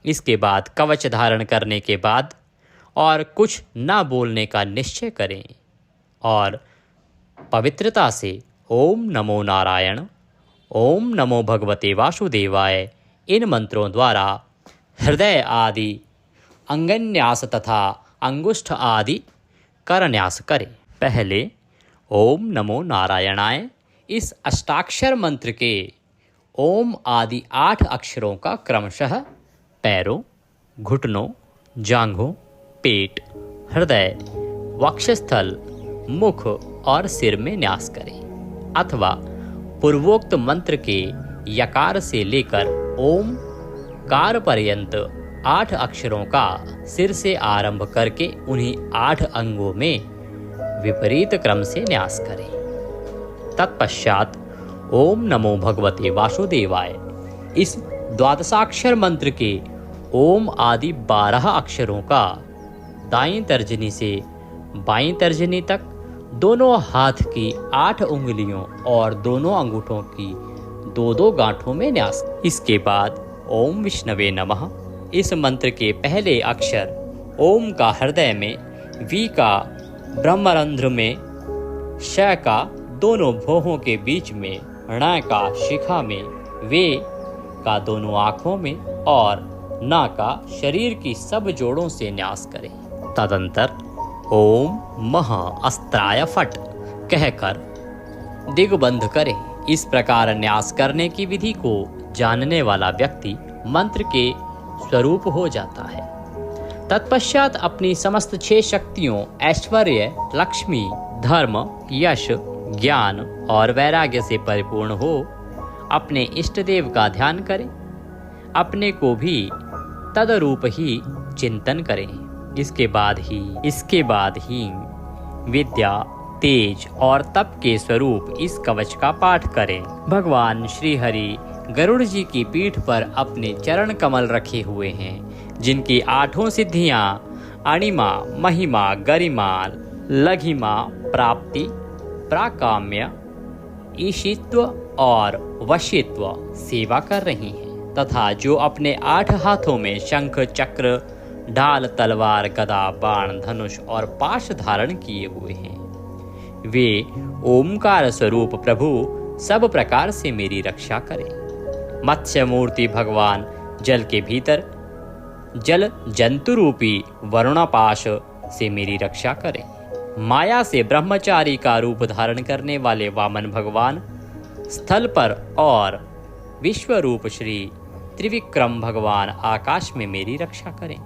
[SPEAKER 1] इसके बाद कवच धारण करने के बाद और कुछ न बोलने का निश्चय करें और पवित्रता से ओम नमो नारायण, ओम नमो भगवते वासुदेवाय, इन मंत्रों द्वारा हृदय आदि अंगन्यास तथा अंगुष्ठ आदि करन्यास करें। पहले ओम नमो नारायणाय इस अष्टाक्षर मंत्र के ओम आदि 8 अक्षरों का क्रमशः पैरों, घुटनों, जांघों, पेट, हृदय, वक्षस्थल, मुख और सिर में न्यास करें, अथवा पूर्वोक्त मंत्र के यकार से लेकर ओम कार पर्यंत 8 अक्षरों का सिर से आरंभ करके उन्हीं 8 अंगों में विपरीत क्रम से न्यास करें। तत्पश्चात ओम नमो भगवते वासुदेवाय इस द्वादशाक्षर मंत्र के ओम आदि 12 अक्षरों का दाईं तर्जनी से बाईं तर्जनी तक दोनों हाथ की 8 उंगलियों और दोनों अंगूठों की
[SPEAKER 3] दो गांठों में न्यास। इसके बाद ओम विष्णवे नमः इस मंत्र के पहले अक्षर ओम का हृदय में, वी का ब्रह्मरंध्र में, श का दोनों भौहों के बीच में, ण का शिखा में, वे का दोनों आँखों में और न का शरीर की सब जोड़ों से न्यास करें। तदंतर ओम मह अस्त्राय फट कहकर दिग्बंध करें। इस प्रकार न्यास करने की विधि को जानने वाला व्यक्ति मंत्र के स्वरूप हो जाता है। तत्पश्चात अपनी समस्त 6 शक्तियों ऐश्वर्य, लक्ष्मी, धर्म, यश, ज्ञान और वैराग्य से परिपूर्ण हो अपने इष्ट देव का ध्यान करें। अपने को भी तदरूप ही चिंतन करें। इसके बाद ही विद्या, तेज और तप के स्वरूप इस कवच का पाठ करें। भगवान श्री हरि गरुड़ जी की पीठ पर अपने चरण कमल रखे हुए हैं, जिनकी 8 सिद्धियां अणिमा, महिमा, गरिमा, लघिमा, प्राप्ति, प्राकाम्य, ईशित्व और वशित्व सेवा कर रही हैं, तथा जो अपने 8 हाथों में शंख, चक्र, ढाल, तलवार, गदा, बाण, धनुष और पाश धारण किए हुए हैं, वे ओमकार स्वरूप प्रभु सब प्रकार से मेरी रक्षा करें। मत्स्य मूर्ति भगवान जल के भीतर जल जंतु रूपी वरुणापाश से मेरी रक्षा करें। माया से ब्रह्मचारी का रूप धारण करने वाले वामन भगवान स्थल पर और विश्व रूप श्री त्रिविक्रम भगवान आकाश में मेरी रक्षा करें।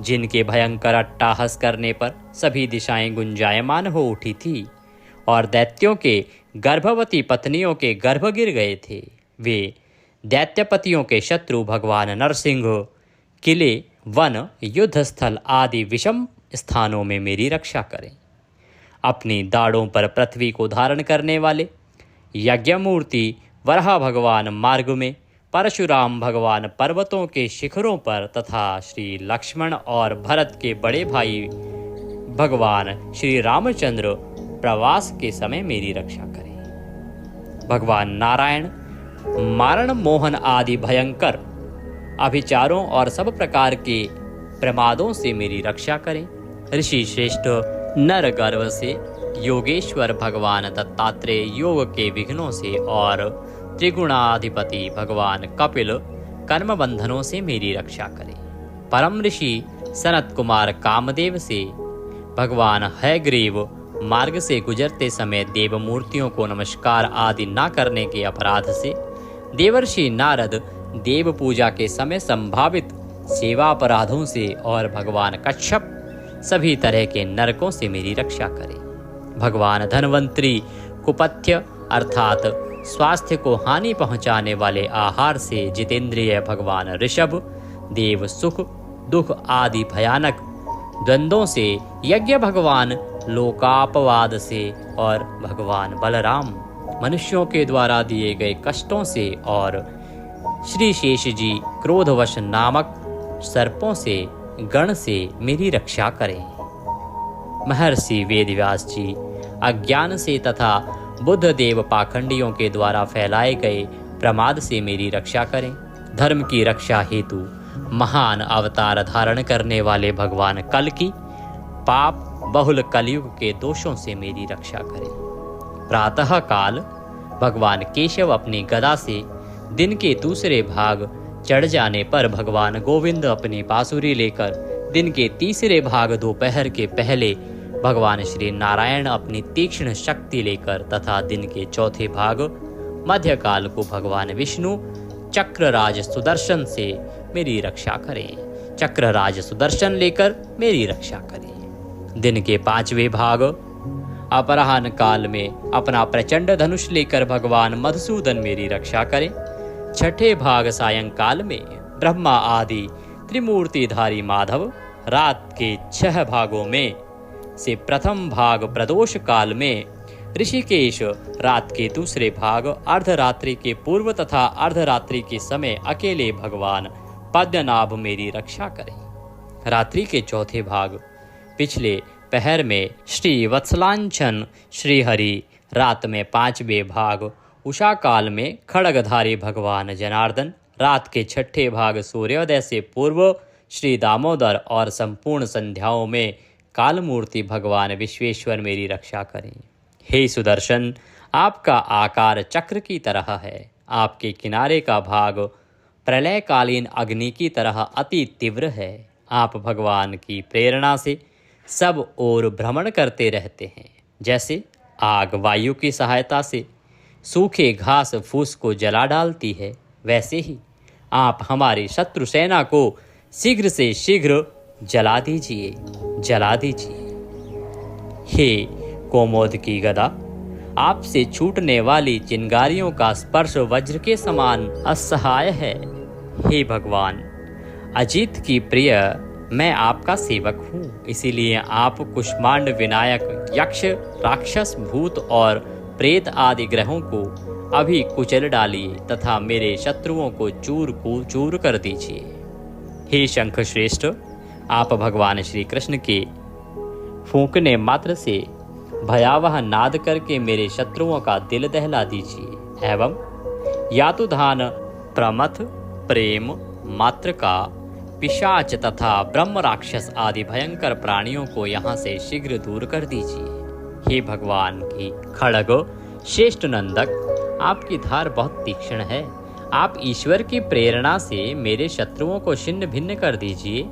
[SPEAKER 3] जिनके भयंकर अट्टाहस करने पर सभी दिशाएं गुंजायमान हो उठी थी और दैत्यों के गर्भवती पत्नियों के गर्भ गिर गए थे, वे दैत्यपतियों के शत्रु भगवान नरसिंह किले, वन, युद्ध स्थल आदि विषम स्थानों में मेरी रक्षा करें। अपनी दाढ़ों पर पृथ्वी को धारण करने वाले यज्ञमूर्ति वराह भगवान मार्ग में, परशुराम भगवान पर्वतों के शिखरों पर तथा श्री लक्ष्मण और भरत के बड़े भाई भगवान श्री रामचंद्र प्रवास के समय मेरी रक्षा करें। भगवान नारायण मारण, मोहन आदि भयंकर अभिचारों और सब प्रकार के प्रमादों से मेरी रक्षा करें। ऋषि श्रेष्ठ नर गर्भ से, योगेश्वर भगवान दत्तात्रेय योग के विघ्नों से और त्रिगुणाधिपति भगवान कपिल कर्म बंधनों से मेरी रक्षा करें। परम ऋषि सनत कुमार कामदेव से, भगवान हयग्रीव मार्ग से गुजरते समय देव मूर्तियों को नमस्कार आदि न करने के अपराध से, देवर्षि नारद देव पूजा के समय संभावित सेवा अपराधों से और भगवान कच्छप सभी तरह के नरकों से मेरी रक्षा करें। भगवान धनवंतरी कुपथ्य अर्थात स्वास्थ्य को हानि पहुंचाने वाले आहार से जितेंद्रिय भगवान ऋषभ देव सुख दुख आदि भयानक द्वंद्वों से, यज्ञ भगवान लोकापवाद से और भगवान बलराम मनुष्यों के द्वारा दिए गए कष्टों से और श्री शेष जी क्रोधवश नामक सर्पों से गण से मेरी रक्षा करें। महर्षि वेदव्यास जी अज्ञान से तथा बुद्ध देव पाखंडियों के द्वारा फैलाए गए प्रमाद से मेरी रक्षा करें। धर्म की रक्षा हेतु महान अवतार धारण करने वाले भगवान कल की पाप बहुल कलयुग के दोषों से मेरी रक्षा करें। प्रातः काल भगवान केशव अपनी गदा से दिन के दूसरे भाग चढ़ जाने पर भगवान गोविंद अपनी बांसुरी लेकर दिन के तीसरे भाग दोपहर के पहले भगवान श्री नारायण अपनी तीक्ष्ण शक्ति लेकर तथा दिन के चौथे भाग मध्यकाल को भगवान विष्णु चक्रराज सुदर्शन से मेरी रक्षा करें। चक्रराज सुदर्शन लेकर मेरी रक्षा करें। दिन के 5वें भाग अपराह्न काल में अपना प्रचंड धनुष लेकर भगवान मधुसूदन मेरी रक्षा करें। 6ठे भाग सायंकाल में ब्रह्मा आदि त्रिमूर्तिधारी माधव, रात के 6 भागों में से प्रथम भाग प्रदोष काल में ऋषिकेश, रात के दूसरे भाग अर्धरात्रि के पूर्व तथा अर्धरात्रि के समय अकेले भगवान पद्मनाभ मेरी रक्षा करें। रात्रि के चौथे भाग पिछले पहर में श्री वत्सलांछन श्री हरि, रात में 5वें भाग उषा काल में खड़गधारी भगवान जनार्दन, रात के छठे भाग सूर्योदय से पूर्व श्री दामोदर और संपूर्ण संध्याओं में कालमूर्ति भगवान विश्वेश्वर मेरी रक्षा करें। हे सुदर्शन, आपका आकार चक्र की तरह है। आपके किनारे का भाग प्रलयकालीन अग्नि की तरह अति तीव्र है। आप भगवान की प्रेरणा से सब ओर भ्रमण करते रहते हैं। जैसे आग वायु की सहायता से सूखे घास फूस को जला डालती है, वैसे ही आप हमारी शत्रु सेना को शीघ्र से शीघ्र जला दीजिए, जला दीजिए। हे कोमोद की गदा, आपसे छूटने वाली चिंगारियों का स्पर्श वज्र के समान असहाय है। हे भगवान, अजीत की प्रिय, मैं आपका सेवक हूँ, इसीलिए आप कुष्मांड विनायक यक्ष, राक्षस, भूत और प्रेत आदि ग्रहों को अभी कुचल डालिए तथा मेरे शत्रुओं को चूर कर दीजिए। हे शंख श्रेष्ठ, आप भगवान श्री कृष्ण के फूंकने मात्र से भयावह नाद करके मेरे शत्रुओं का दिल दहला दीजिए एवं यातुधान, प्रमथ, प्रेम, मात्र का, पिशाच तथा ब्रह्म राक्षस आदि भयंकर प्राणियों को यहाँ से शीघ्र दूर कर दीजिए। हे भगवान की खड़ग श्रेष्ठ नंदक, आपकी धार बहुत तीक्ष्ण है। आप ईश्वर की प्रेरणा से मेरे शत्रुओं को छिन्न भिन्न कर दीजिए।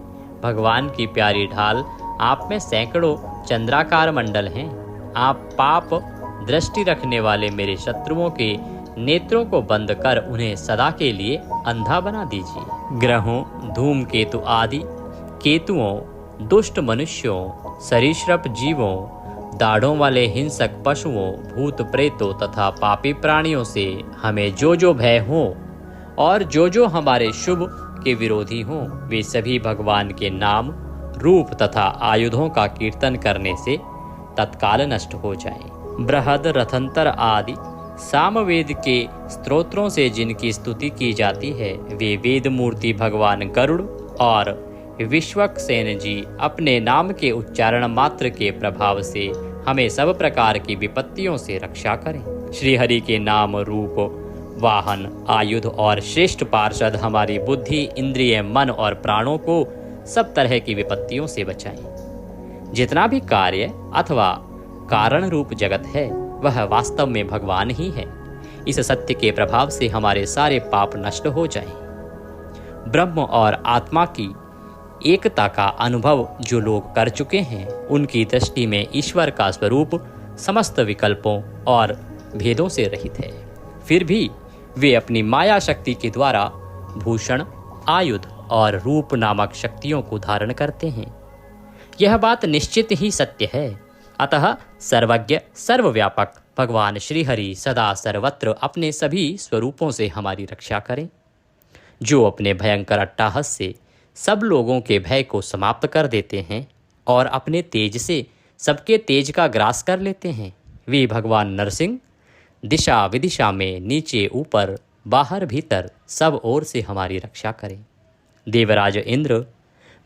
[SPEAKER 3] भगवान की प्यारी ढाल, आप में सैकड़ों चंद्राकार मंडल हैं। आप पाप दृष्टि रखने वाले मेरे शत्रुओं के नेत्रों को बंद कर उन्हें सदा के लिए अंधा बना दीजिए। ग्रहों, धूमकेतु आदि केतुओं, दुष्ट मनुष्यों, सरीसृप जीवों, दाढ़ों वाले हिंसक पशुओं, भूत प्रेतों तथा पापी प्राणियों से हमें जो जो भय हो और जो जो हमारे शुभ के विरोधी हों, वे सभी भगवान के नाम, रूप तथा आयुधों का कीर्तन करने से तत्काल नष्ट हो जाएं। बृहद, रथंतर आदि सामवेद के स्तोत्रों से जिनकी स्तुति की जाती है, वे वेद मूर्ति भगवान गरुड़ और विश्वक्सेन जी अपने नाम के उच्चारण मात्र के प्रभाव से हमें सब प्रकार की विपत्तियों से रक्षा करें। श्री हरि के नाम, रूप, वाहन, आयुध और श्रेष्ठ पार्षद हमारी बुद्धि, इंद्रिय, मन और प्राणों को सब तरह की विपत्तियों से बचाएं। जितना भी कार्य अथवा कारण रूप जगत है, वह वास्तव में भगवान ही है। इस सत्य के प्रभाव से हमारे सारे पाप नष्ट हो जाएं। ब्रह्म और आत्मा की एकता का अनुभव जो लोग कर चुके हैं, उनकी दृष्टि में ईश्वर का स्वरूप समस्त विकल्पों और भेदों से रहित है। फिर भी वे अपनी माया शक्ति के द्वारा भूषण, आयुध और रूप नामक शक्तियों को धारण करते हैं। यह बात निश्चित ही सत्य है। अतः सर्वज्ञ, सर्वव्यापक भगवान श्री हरि सदा सर्वत्र अपने सभी स्वरूपों से हमारी रक्षा करें, जो अपने भयंकर अट्टहास से सब लोगों के भय को समाप्त कर देते हैं और अपने तेज से सबके तेज का ग्रास कर लेते हैं। वे भगवान नरसिंह दिशा विदिशा में, नीचे ऊपर, बाहर भीतर सब ओर से हमारी रक्षा करें। देवराज इंद्र,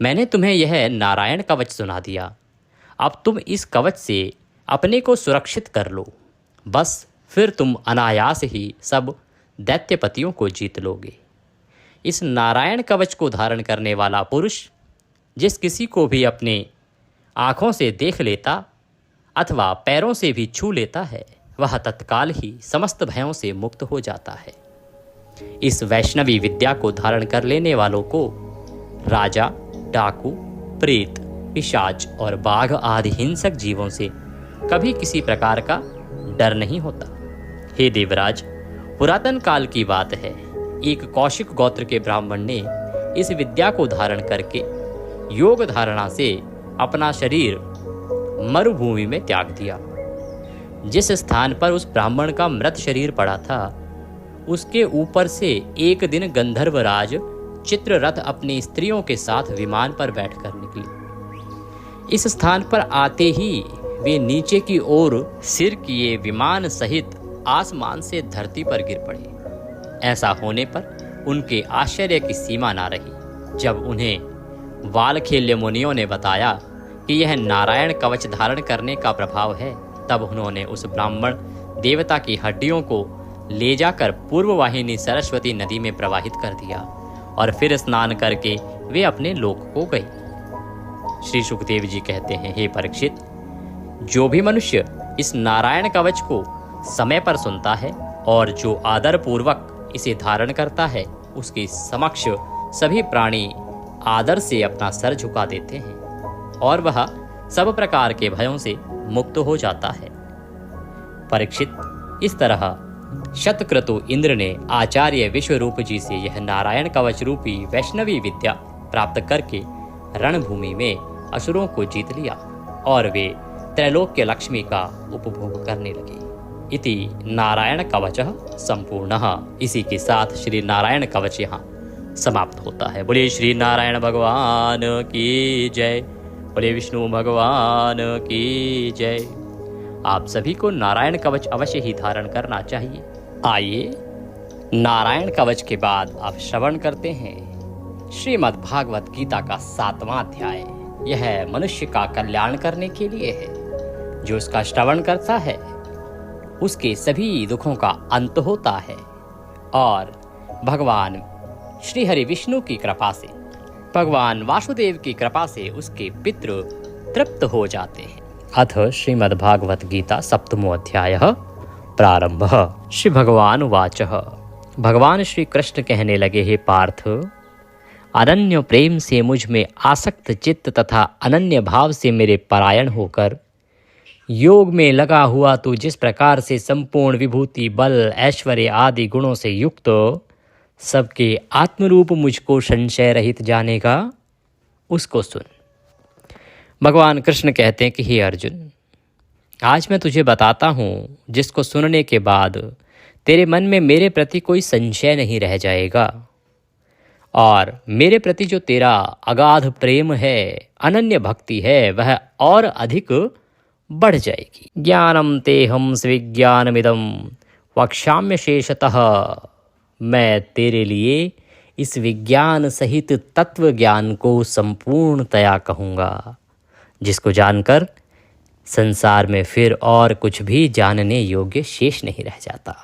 [SPEAKER 3] मैंने तुम्हें यह नारायण कवच सुना दिया। अब तुम इस कवच से अपने को सुरक्षित कर लो। बस फिर तुम अनायास ही सब दैत्यपतियों को जीत लोगे। इस नारायण कवच को धारण करने वाला पुरुष जिस किसी को भी अपने आँखों से देख लेता अथवा पैरों से भी छू लेता है, वह तत्काल ही समस्त भयों से मुक्त हो जाता है। इस वैष्णवी विद्या को धारण कर लेने वालों को राजा, डाकू, प्रेत, पिशाच और बाघ आदि हिंसक जीवों से कभी किसी प्रकार का डर नहीं होता। हे देवराज, पुरातन काल की बात है, एक कौशिक गोत्र के ब्राह्मण ने इस विद्या को धारण करके योग धारणा से अपना शरीर मरुभूमि में त्याग दिया। जिस स्थान पर उस ब्राह्मण का मृत शरीर पड़ा था, उसके ऊपर से एक दिन गंधर्वराज चित्ररथ अपनी स्त्रियों के साथ विमान पर बैठकर निकले। इस स्थान पर आते ही वे नीचे की ओर सिर किए विमान सहित आसमान से धरती पर गिर पड़े। ऐसा होने पर उनके आश्चर्य की सीमा ना रही। जब उन्हें वालखेल्य मुनियों ने बताया कि यह नारायण कवच धारण करने का प्रभाव है, तब उन्होंने उस ब्राह्मण देवता की हड्डियों को ले जाकर पूर्ववाहिनी सरस्वती नदी में प्रवाहित कर दिया और फिर स्नान करके वे अपने लोक को गई। श्री सुखदेव जी कहते हैं, हे परीक्षित, जो भी मनुष्य इस नारायण कवच को समय पर सुनता है और जो आदर पूर्वक इसे धारण करता है, उसके समक्ष सभी प्राणी आदर से अपना सर झुका देते हैं और वह सब प्रकार के भयों से मुक्त हो जाता है। परीक्षित, इस तरह शतक्रतु इंद्र ने आचार्य विश्वरूप जी से यह नारायण कवच रूपी वैष्णवी विद्या प्राप्त करके रणभूमि में असुरों को जीत लिया और वे त्रैलोक्य लक्ष्मी का उपभोग करने लगे। इति नारायण कवचः संपूर्णः। इसी के साथ श्री नारायण कवच यहाँ समाप्त होता है। बोले श्री नारायण भगवान की जय, बोले विष्णु भगवान की जय। आप सभी को नारायण कवच अवश्य ही धारण करना चाहिए। आइए नारायण कवच के बाद आप श्रवण करते हैं श्रीमद् भागवत गीता का 7वां अध्याय। यह मनुष्य का कल्याण करने के लिए है। जो इसका श्रवण करता है उसके सभी दुखों का अंत होता है और भगवान श्री हरि विष्णु की कृपा से, भगवान वासुदेव की कृपा से उसके पितृ तृप्त हो जाते हैं। अथ श्रीमद् भागवत गीता 7वां अध्याय प्रारंभ। श्री भगवान उवाच। भगवान श्री कृष्ण कहने लगे, हे पार्थ, अनन्य प्रेम से मुझ में आसक्त चित्त तथा अनन्य भाव से मेरे परायण होकर योग में लगा हुआ तू जिस प्रकार से संपूर्ण विभूति, बल, ऐश्वर्य आदि गुणों से युक्त सबके आत्मरूप मुझको संशय रहित जानेगा, उसको सुन। भगवान कृष्ण कहते हैं कि हे अर्जुन, आज मैं तुझे बताता हूँ जिसको सुनने के बाद तेरे मन में मेरे प्रति कोई संशय नहीं रह जाएगा और मेरे प्रति जो तेरा अगाध प्रेम है, अनन्य भक्ति है, वह और अधिक बढ़ जाएगी। ज्ञानम तेहम स्विज्ञानमिदम वक्ष्याम्य शेषतः। मैं तेरे लिए इस विज्ञान सहित तत्व ज्ञान को संपूर्णतया कहूँगा, जिसको जानकर संसार में फिर और कुछ भी जानने योग्य शेष नहीं रह जाता।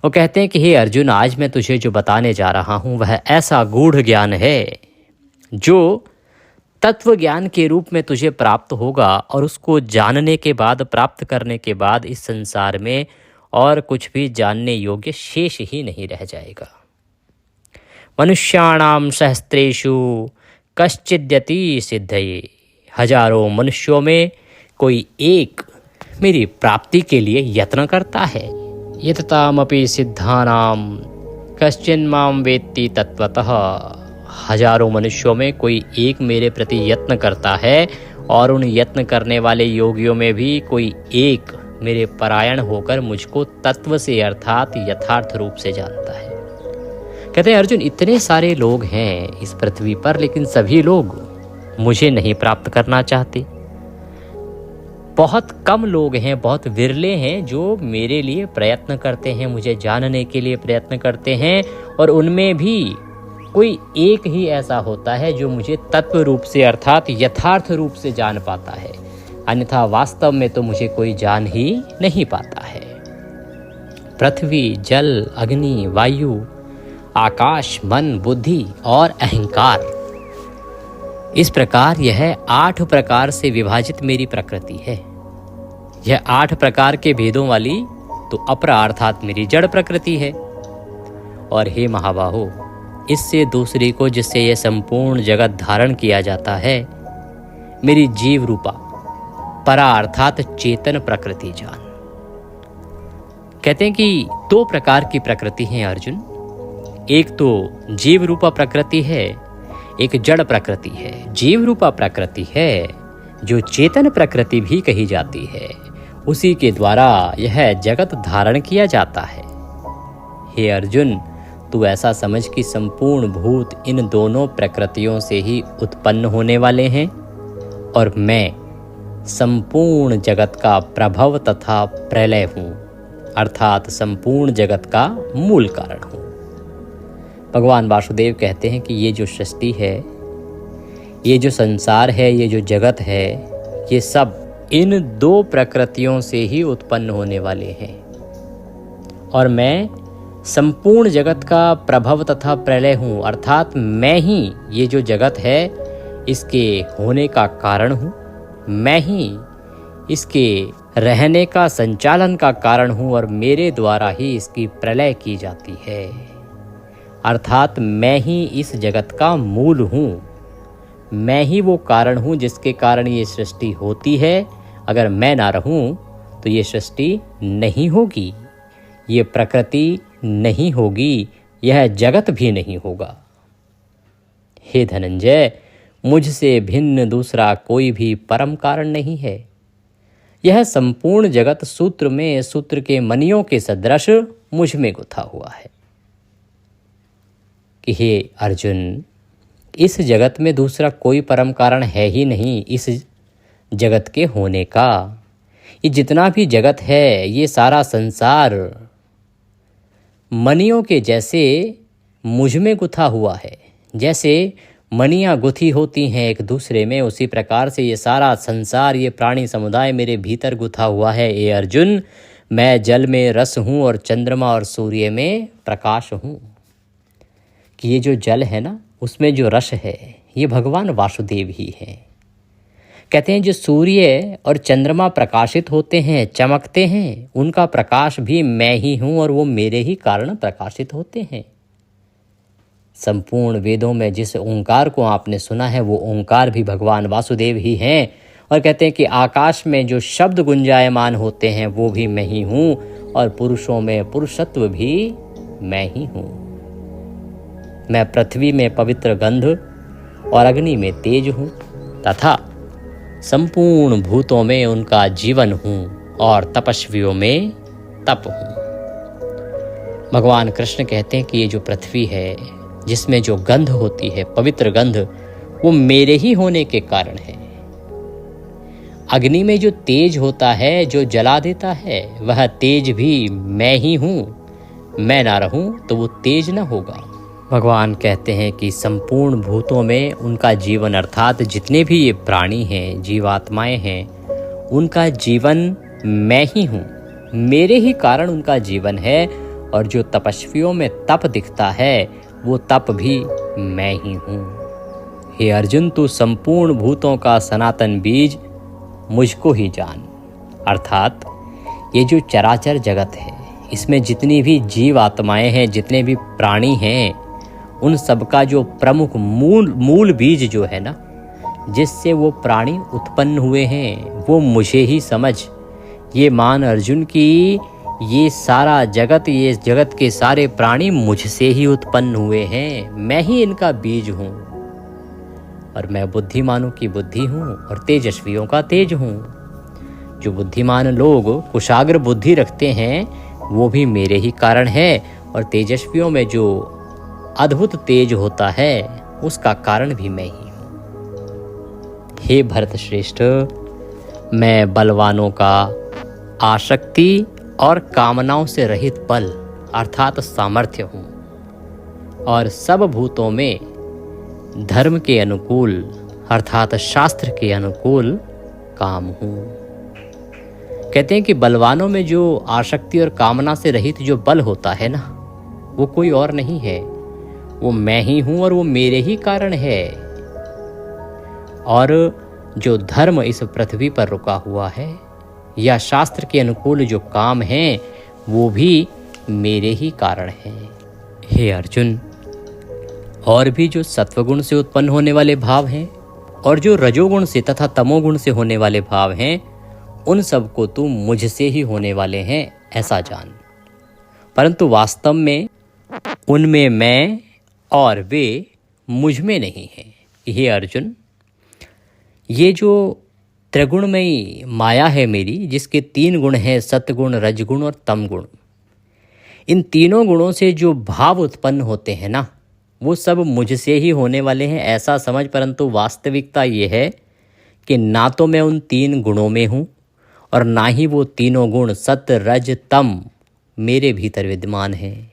[SPEAKER 3] वो कहते हैं कि हे अर्जुन, आज मैं तुझे जो बताने जा रहा हूँ वह ऐसा गूढ़ ज्ञान है जो तत्व ज्ञान के रूप में तुझे प्राप्त होगा और उसको जानने के बाद, प्राप्त करने के बाद इस संसार में और कुछ भी जानने योग्य शेष ही नहीं रह जाएगा। मनुष्याणाम सहस्त्रेषु कश्चिद्यति सिद्धये। हजारों मनुष्यों में कोई एक मेरी प्राप्ति के लिए यत्न करता है। यततामपि सिद्धानाम कश्चिन् माम वेत्ति तत्वतः। हजारों मनुष्यों में कोई एक मेरे प्रति यत्न करता है और उन यत्न करने वाले योगियों में भी कोई एक मेरे परायण होकर मुझको तत्व से अर्थात यथार्थ रूप से जानता है। कहते हैं अर्जुन, इतने सारे लोग हैं इस पृथ्वी पर, लेकिन सभी लोग मुझे नहीं प्राप्त करना चाहते। बहुत कम लोग हैं, बहुत विरले हैं जो मेरे लिए प्रयत्न करते हैं, मुझे जानने के लिए प्रयत्न करते हैं और उनमें भी कोई एक ही ऐसा होता है जो मुझे तत्व रूप से अर्थात यथार्थ रूप से जान पाता है, अन्यथा वास्तव में तो मुझे कोई जान ही नहीं पाता है। पृथ्वी, जल, अग्नि, वायु, आकाश, मन, बुद्धि और अहंकार, इस प्रकार यह 8 प्रकार से विभाजित मेरी प्रकृति है। यह 8 प्रकार के भेदों वाली तो अपरा अर्थात मेरी जड़ प्रकृति है। और हे महाबाहो, इससे दूसरी को जिससे यह संपूर्ण जगत धारण किया जाता है, मेरी जीव रूपा परा अर्थात चेतन प्रकृति जान। कहते हैं कि 2 प्रकार की प्रकृति है अर्जुन। एक तो जीव रूपा प्रकृति है, एक जड़ प्रकृति है। जीव रूपा प्रकृति है जो चेतन प्रकृति भी कही जाती है, उसी के द्वारा यह जगत धारण किया जाता है। हे अर्जुन, तू ऐसा समझ कि संपूर्ण भूत इन दोनों प्रकृतियों से ही उत्पन्न होने वाले हैं और मैं संपूर्ण जगत का प्रभव तथा प्रलय हूँ, अर्थात संपूर्ण जगत का मूल कारण हूँ। भगवान वासुदेव कहते हैं कि ये जो सृष्टि है, ये जो संसार है, ये जो जगत है, ये सब इन 2 प्रकृतियों से ही उत्पन्न होने वाले हैं
[SPEAKER 1] और मैं संपूर्ण जगत का प्रभव तथा प्रलय हूँ, अर्थात मैं ही ये जो जगत है इसके होने का कारण हूँ, मैं ही इसके रहने का संचालन का कारण हूँ और मेरे द्वारा ही इसकी प्रलय की जाती है। अर्थात मैं ही इस जगत का मूल हूँ, मैं ही वो कारण हूँ जिसके कारण ये सृष्टि होती है। अगर मैं ना रहूँ तो ये सृष्टि नहीं होगी, ये प्रकृति नहीं होगी, यह जगत भी नहीं होगा। हे धनंजय, मुझसे भिन्न दूसरा कोई भी परम कारण नहीं है। यह संपूर्ण जगत सूत्र में सूत्र के मणियों के सदृश मुझ में गुथा हुआ है। कि हे अर्जुन, इस जगत में दूसरा कोई परम कारण है ही नहीं इस जगत के होने का। ये जितना भी जगत है, ये सारा संसार मणियों के जैसे मुझ में गुथा हुआ है। जैसे मणियाँ गुथी होती हैं एक दूसरे में, उसी प्रकार से ये सारा संसार, ये प्राणी समुदाय मेरे भीतर गुथा हुआ है। ए अर्जुन, मैं जल में रस हूँ और चंद्रमा और सूर्य में प्रकाश हूँ। कि ये जो जल है ना, उसमें जो रस है ये भगवान वासुदेव ही हैं। कहते हैं जो सूर्य और चंद्रमा प्रकाशित होते हैं, चमकते हैं, उनका प्रकाश भी मैं ही हूँ और वो मेरे ही कारण प्रकाशित होते हैं। संपूर्ण वेदों में जिस ओंकार को आपने सुना है वो ओंकार भी भगवान वासुदेव ही हैं। और कहते हैं कि आकाश में जो शब्द गुंजायमान होते हैं वो भी मैं ही हूँ और पुरुषों में पुरुषत्व भी मैं ही हूँ। मैं पृथ्वी में पवित्र गंध और अग्नि में तेज हूँ तथा संपूर्ण भूतों में उनका जीवन हूँ और तपस्वियों में तप हूँ। भगवान कृष्ण कहते हैं कि ये जो पृथ्वी है जिसमें जो गंध होती है, पवित्र गंध, वो मेरे ही होने के कारण है। अग्नि में जो तेज होता है, जो जला देता है, वह तेज भी मैं ही हूँ। मैं ना रहूं तो वो तेज ना होगा। भगवान कहते हैं कि संपूर्ण भूतों में उनका जीवन, अर्थात जितने भी ये प्राणी हैं, जीवात्माएं हैं, उनका जीवन मैं ही हूँ, मेरे ही कारण उनका जीवन है। और जो तपस्वियों में तप दिखता है वो तप भी मैं ही हूँ। हे अर्जुन, तू संपूर्ण भूतों का सनातन बीज मुझको ही जान। अर्थात ये जो चराचर जगत है, इसमें जितनी भी जीव आत्माएं हैं, जितने भी प्राणी हैं, उन सबका जो प्रमुख मूल बीज जो है ना, जिससे वो प्राणी उत्पन्न हुए हैं, वो मुझे ही समझ। ये मान अर्जुन की ये सारा जगत, ये जगत के सारे प्राणी मुझसे ही उत्पन्न हुए हैं। मैं ही इनका बीज हूँ और मैं बुद्धिमानों की बुद्धि हूँ और तेजस्वियों का तेज हूँ। जो बुद्धिमान लोग कुशाग्र बुद्धि रखते हैं वो भी मेरे ही कारण है और तेजस्वियों में जो अद्भुत तेज होता है उसका कारण भी मैं ही हूँ। हे भरत श्रेष्ठ, मैं बलवानों का आसक्ति और कामनाओं से रहित बल अर्थात सामर्थ्य हूँ और सब भूतों में धर्म के अनुकूल अर्थात शास्त्र के अनुकूल काम हूँ। कहते हैं कि बलवानों में जो आसक्ति और कामना से रहित जो बल होता है ना, वो कोई और नहीं है, वो मैं ही हूँ और वो मेरे ही कारण है। और जो धर्म इस पृथ्वी पर रुका हुआ है या शास्त्र के अनुकूल जो काम हैं वो भी मेरे ही कारण हैं। हे अर्जुन, और भी जो सत्वगुण से उत्पन्न होने वाले भाव हैं और जो रजोगुण से तथा तमोगुण से होने वाले भाव हैं, उन सबको तू मुझसे ही होने वाले हैं ऐसा जान। परंतु वास्तव में उनमें मैं और वे मुझ में नहीं हैं। हे अर्जुन, ये जो त्रिगुणमयी माया है मेरी, जिसके 3 गुण हैं, सत्गुण, रजगुण और तमगुण, इन तीनों गुणों से जो भाव उत्पन्न होते हैं ना, वो सब मुझसे ही होने वाले हैं ऐसा समझ। परंतु वास्तविकता ये है कि ना तो मैं उन 3 गुणों में हूँ और ना ही वो तीनों गुण सत्य, रज, तम मेरे भीतर विद्यमान हैं।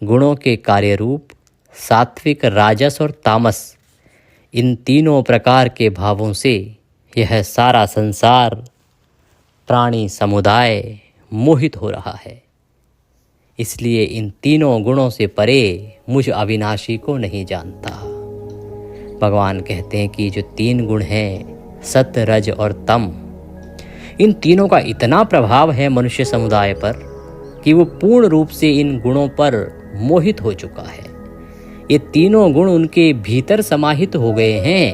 [SPEAKER 1] गुणों के कार्य रूप सात्विक, राजस और तामस, इन तीनों प्रकार के भावों से यह सारा संसार, प्राणी समुदाय मोहित हो रहा है।
[SPEAKER 3] इसलिए इन तीनों गुणों से परे मुझ अविनाशी को नहीं जानता। भगवान कहते हैं कि जो 3 गुण हैं, सत्य, रज और तम, इन तीनों का इतना प्रभाव है मनुष्य समुदाय पर कि वो पूर्ण रूप से इन गुणों पर मोहित हो चुका है। ये तीनों गुण उनके भीतर समाहित हो गए हैं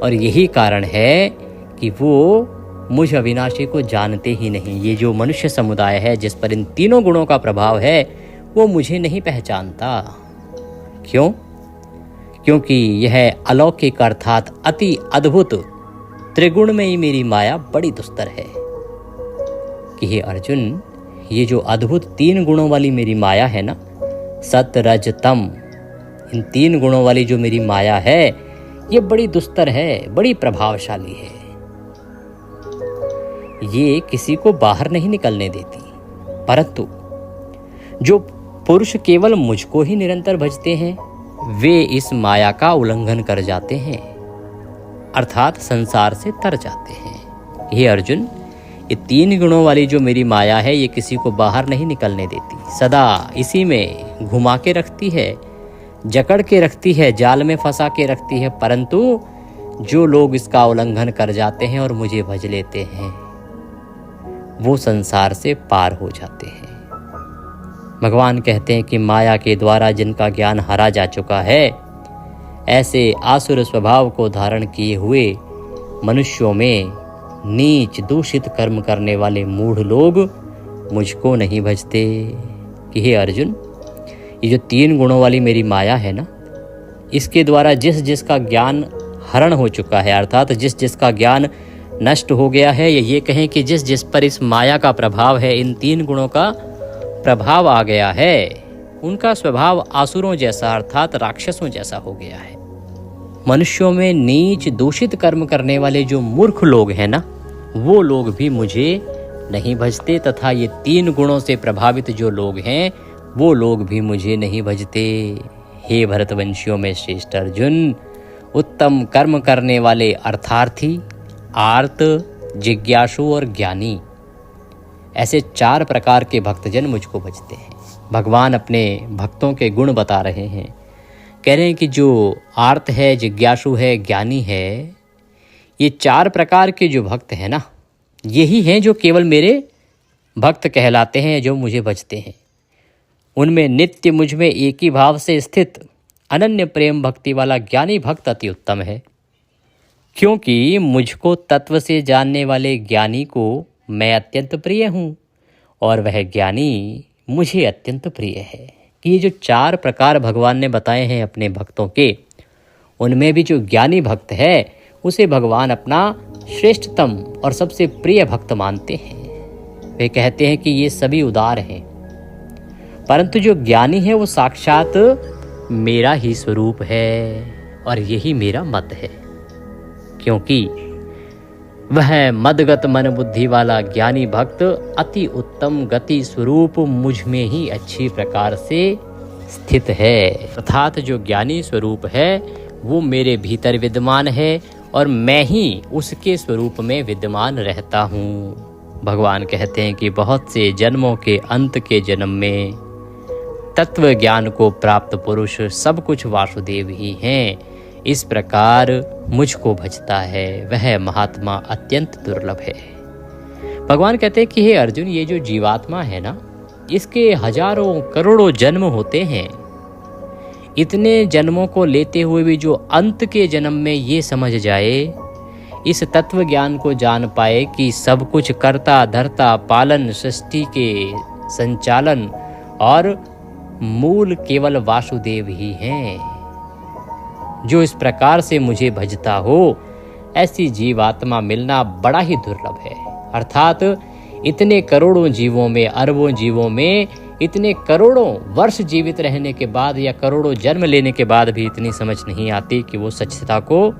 [SPEAKER 3] और यही कारण है कि वो मुझ अविनाशी को जानते ही नहीं। ये जो मनुष्य समुदाय है जिस पर इन तीनों गुणों का प्रभाव है, वो मुझे नहीं पहचानता। क्यों? क्योंकि यह अलौकिक अर्थात अति अद्भुत त्रिगुणमयी मेरी माया बड़ी दुस्तर है। कि हे अर्जुन, ये जो अद्भुत 3 गुणों वाली मेरी माया है ना, सत्य, रज, तम, इन 3 गुणों वाली जो मेरी माया है, ये बड़ी दुस्तर है, बड़ी प्रभावशाली है। ये किसी को बाहर नहीं निकलने देती, परंतु जो पुरुष केवल मुझको ही निरंतर भजते हैं, वे इस माया का उल्लंघन कर जाते हैं, अर्थात संसार से तर जाते हैं। हे अर्जुन, ये 3 गुणों वाली जो मेरी माया है, ये किसी को बाहर नहीं निकलने देती, सदा इसी में घुमा के रखती है, जकड़ के रखती है, जाल में फंसा के रखती है। परंतु जो लोग इसका उल्लंघन कर जाते हैं और मुझे भज लेते हैं, वो संसार से पार हो जाते हैं। भगवान कहते हैं कि माया के द्वारा जिनका ज्ञान हरा जा चुका है, ऐसे आसुर स्वभाव को धारण किए हुए मनुष्यों में नीच दूषित कर्म करने वाले मूढ़ लोग मुझको नहीं भजते। कि हे अर्जुन, ये जो 3 गुणों वाली मेरी माया है ना, इसके द्वारा जिस जिसका ज्ञान हरण हो चुका है, अर्थात जिस जिसका ज्ञान नष्ट हो गया है, या ये कहें कि जिस जिस पर इस माया का प्रभाव है, इन 3 गुणों का प्रभाव आ गया है, उनका स्वभाव आसुरों जैसा अर्थात राक्षसों जैसा हो गया है। मनुष्यों में नीच दूषित कर्म करने वाले जो मूर्ख लोग हैं ना, वो लोग भी मुझे नहीं भजते, तथा ये 3 गुणों से प्रभावित जो लोग हैं, वो लोग भी मुझे नहीं भजते। हे भरतवंशियों में श्रेष्ठ अर्जुन, उत्तम कर्म करने वाले अर्थार्थी, आर्त, जिज्ञासु और ज्ञानी, ऐसे 4 प्रकार के भक्तजन मुझको भजते हैं। भगवान अपने भक्तों के गुण बता रहे हैं, कह रहे हैं कि जो आर्त है, जिज्ञासु है, ज्ञानी है, ये 4 प्रकार के जो भक्त हैं ना, यही हैं जो केवल मेरे भक्त कहलाते हैं, जो मुझे भजते हैं। उनमें नित्य मुझ में एक ही भाव से स्थित अनन्य प्रेम भक्ति वाला ज्ञानी भक्त अति उत्तम है। क्योंकि मुझको तत्व से जानने वाले ज्ञानी को मैं अत्यंत प्रिय हूँ और वह ज्ञानी मुझे अत्यंत प्रिय है। कि ये जो 4 प्रकार भगवान ने बताए हैं अपने भक्तों के, उनमें भी जो ज्ञानी भक्त है उसे भगवान अपना श्रेष्ठतम और सबसे प्रिय भक्त मानते हैं। वे कहते हैं कि ये सभी उदार हैं, परंतु जो ज्ञानी है वो साक्षात मेरा ही स्वरूप है और यही मेरा मत है। क्योंकि वह मदगत मन बुद्धि वाला ज्ञानी भक्त अति उत्तम गति स्वरूप मुझ में ही अच्छी प्रकार से स्थित है, अर्थात जो ज्ञानी स्वरूप है वो मेरे भीतर विद्यमान है और मैं ही उसके स्वरूप में विद्यमान रहता हूँ। भगवान कहते हैं कि बहुत से जन्मों के अंत के जन्म में तत्व ज्ञान को प्राप्त पुरुष सब कुछ वासुदेव ही हैं। इस प्रकार मुझको भजता है वह महात्मा अत्यंत दुर्लभ है। भगवान कहते हैं कि हे अर्जुन, ये जो जीवात्मा है ना, इसके हजारों करोड़ों जन्म होते हैं। इतने जन्मों को लेते हुए भी जो अंत के जन्म में ये समझ जाए, इस तत्व ज्ञान को जान पाए कि सब कुछ कर्ता धर्ता पालन सृष्टि के संचालन और मूल केवल वासुदेव ही हैं, जो इस प्रकार से मुझे भजता हो, ऐसी जीवात्मा मिलना बड़ा ही दुर्लभ है। अर्थात इतने करोड़ों जीवों में, अरबों जीवों में, इतने करोड़ों वर्ष जीवित रहने के बाद या करोड़ों जन्म लेने के बाद भी इतनी समझ नहीं आती कि वो सच्चता को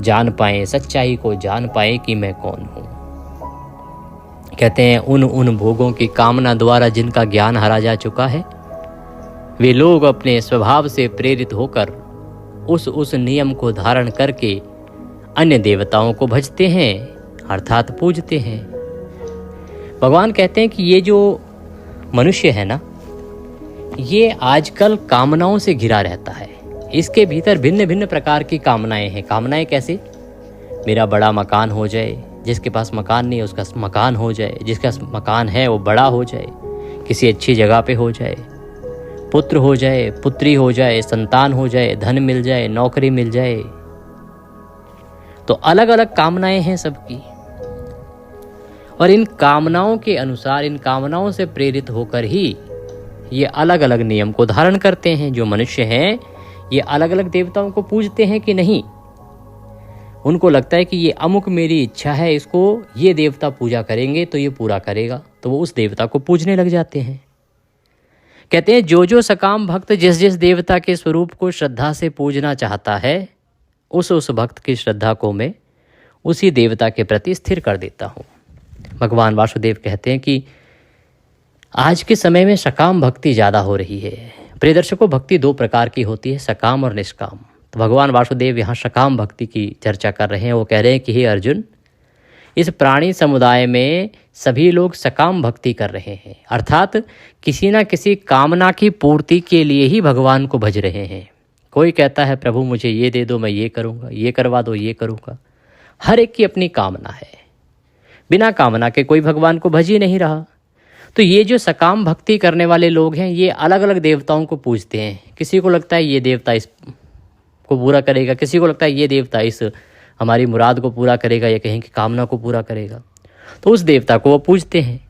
[SPEAKER 3] जान पाएं, सच्चाई को जान पाएं कि मैं कौन हूँ। कहते हैं उन भोगों की कामना द्वारा जिनका ज्ञान हरा जा चुका है, वे लोग अपने स्वभाव से प्रेरित होकर उस नियम को धारण करके अन्य देवताओं को भजते हैं, अर्थात पूजते हैं। भगवान कहते हैं कि ये जो मनुष्य है ना, ये आजकल कामनाओं से घिरा रहता है। इसके भीतर भिन्न भिन्न प्रकार की कामनाएं हैं। कामनाएं कैसे? मेरा बड़ा मकान हो जाए, जिसके पास मकान नहीं है उसका मकान हो जाए, जिसका मकान है वो बड़ा हो जाए, किसी अच्छी जगह पे हो जाए, पुत्र हो जाए, पुत्री हो जाए, संतान हो जाए, धन मिल जाए, नौकरी मिल जाए। तो अलग अलग कामनाएं हैं सबकी, और इन कामनाओं के अनुसार, इन कामनाओं से प्रेरित होकर ही ये अलग अलग नियम को धारण करते हैं। जो मनुष्य हैं ये अलग अलग देवताओं को पूजते हैं कि नहीं, उनको लगता है कि ये अमुक मेरी इच्छा है, इसको ये देवता पूजा करेंगे तो ये पूरा करेगा, तो वो उस देवता को पूजने लग जाते हैं। कहते हैं जो जो सकाम भक्त जिस जिस देवता के स्वरूप को श्रद्धा से पूजना चाहता है, उस भक्त की श्रद्धा को मैं उसी देवता के प्रति स्थिर कर देता हूँ। भगवान वासुदेव कहते हैं कि आज के समय में सकाम भक्ति ज़्यादा हो रही है। प्रिय दर्शकों, भक्ति दो प्रकार की होती है, सकाम और निष्काम। तो भगवान वासुदेव यहाँ सकाम भक्ति की चर्चा कर रहे हैं। वो कह रहे हैं कि हे अर्जुन, इस प्राणी समुदाय में सभी लोग सकाम भक्ति कर रहे हैं, अर्थात किसी न किसी कामना की पूर्ति के लिए ही भगवान को भज रहे हैं। कोई कहता है प्रभु मुझे ये दे दो, मैं ये करूँगा, ये करवा दो, ये करूँगा। हर एक की अपनी कामना है, बिना कामना के कोई भगवान को भज ही नहीं रहा। तो ये जो सकाम भक्ति करने वाले लोग हैं ये अलग अलग देवताओं को पूजते हैं। किसी को लगता है ये देवता इस को पूरा करेगा, किसी को लगता है ये देवता इस हमारी मुराद को पूरा करेगा, या कहें कि कामना को पूरा करेगा, तो उस देवता को वो पूजते हैं।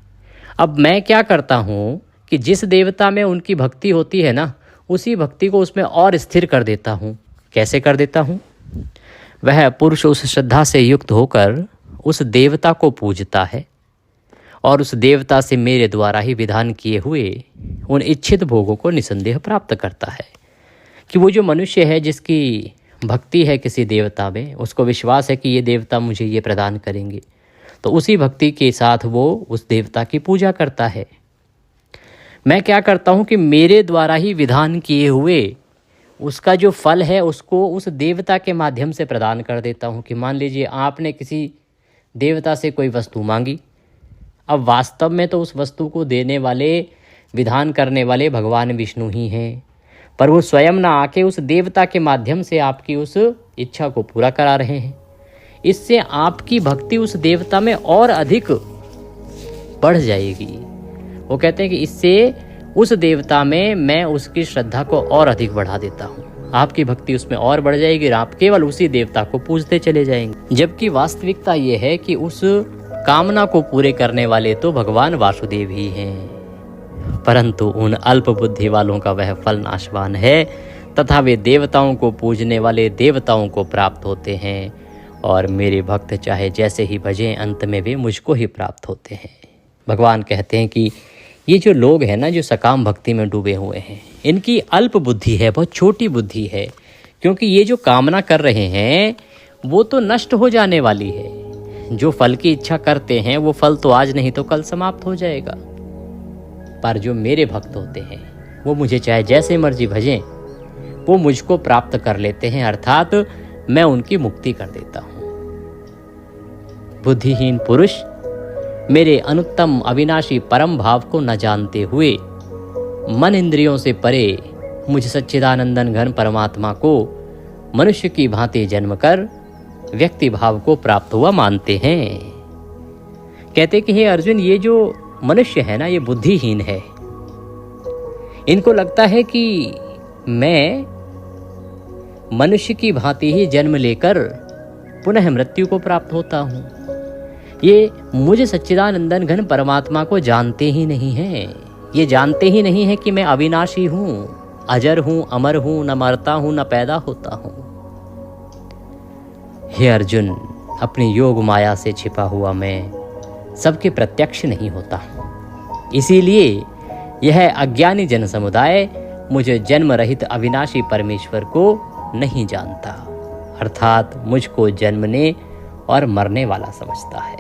[SPEAKER 3] अब मैं क्या करता हूँ कि जिस देवता में उनकी भक्ति होती है ना, उसी भक्ति को उसमें और स्थिर कर देता हूँ। कैसे कर देता हूँ? वह पुरुष उस श्रद्धा से युक्त होकर उस देवता को पूजता है और उस देवता से मेरे द्वारा ही विधान किए हुए उन इच्छित भोगों को निसंदेह प्राप्त करता है। कि वो जो मनुष्य है जिसकी भक्ति है किसी देवता में, उसको विश्वास है कि ये देवता मुझे ये प्रदान करेंगे, तो उसी भक्ति के साथ वो उस देवता की पूजा करता है। मैं क्या करता हूँ कि मेरे द्वारा ही विधान किए हुए उसका जो फल है उसको उस देवता के माध्यम से प्रदान कर देता हूँ। कि मान लीजिए आपने किसी देवता से कोई वस्तु मांगी, अब वास्तव में तो उस वस्तु को देने वाले, विधान करने वाले भगवान विष्णु ही हैं, पर वो स्वयं ना आके उस देवता के माध्यम से आपकी उस इच्छा को पूरा करा रहे हैं। इससे आपकी भक्ति उस देवता में और अधिक बढ़ जाएगी। वो कहते हैं कि इससे उस देवता में मैं उसकी श्रद्धा को और अधिक बढ़ा देता हूँ, आपकी भक्ति उसमें और बढ़ जाएगी और आप केवल उसी देवता को पूजते चले जाएंगे। जबकि वास्तविकता ये है कि उस कामना को पूरे करने वाले तो भगवान वासुदेव ही हैं, परंतु उन अल्प बुद्धि वालों का वह फल नाशवान है तथा वे देवताओं को पूजने वाले देवताओं को प्राप्त होते हैं, और मेरे भक्त चाहे जैसे ही भजें अंत में वे मुझको ही प्राप्त होते हैं। भगवान कहते हैं कि ये जो लोग हैं ना, जो सकाम भक्ति में डूबे हुए हैं, इनकी अल्प बुद्धि है, बहुत छोटी बुद्धि है, क्योंकि ये जो कामना कर रहे हैं वो तो नष्ट हो जाने वाली है। जो फल की इच्छा करते हैं वो फल तो आज नहीं तो कल समाप्त हो जाएगा, पर जो मेरे भक्त होते हैं वो मुझे चाहे जैसे मर्जी भजें, वो मुझको प्राप्त कर लेते हैं, अर्थात मैं उनकी मुक्ति कर देता हूँ। बुद्धिहीन पुरुष मेरे अनुत्तम अविनाशी परम भाव को न जानते हुए मन इंद्रियों से परे मुझ सच्चिदानंदन घन परमात्मा को मनुष्य की भांति जन्म कर व्यक्ति भाव को प्राप्त हुआ मानते हैं। कहते कि हे अर्जुन, ये जो मनुष्य है ना, ये बुद्धिहीन है। इनको लगता है कि मैं मनुष्य की भांति ही जन्म लेकर पुनः मृत्यु को प्राप्त होता हूँ। ये मुझे सच्चिदानंदन घन परमात्मा को जानते ही नहीं हैं। ये जानते ही नहीं है कि मैं अविनाशी हूँ, अजर हूँ, अमर हूँ, न मरता हूँ न पैदा होता हूँ। हे अर्जुन, अपनी योग माया से छिपा हुआ मैं सबके प्रत्यक्ष नहीं होता, इसीलिए यह अज्ञानी जन समुदाय मुझे जन्म रहित अविनाशी परमेश्वर को नहीं जानता, अर्थात मुझको जन्मने और मरने वाला समझता है।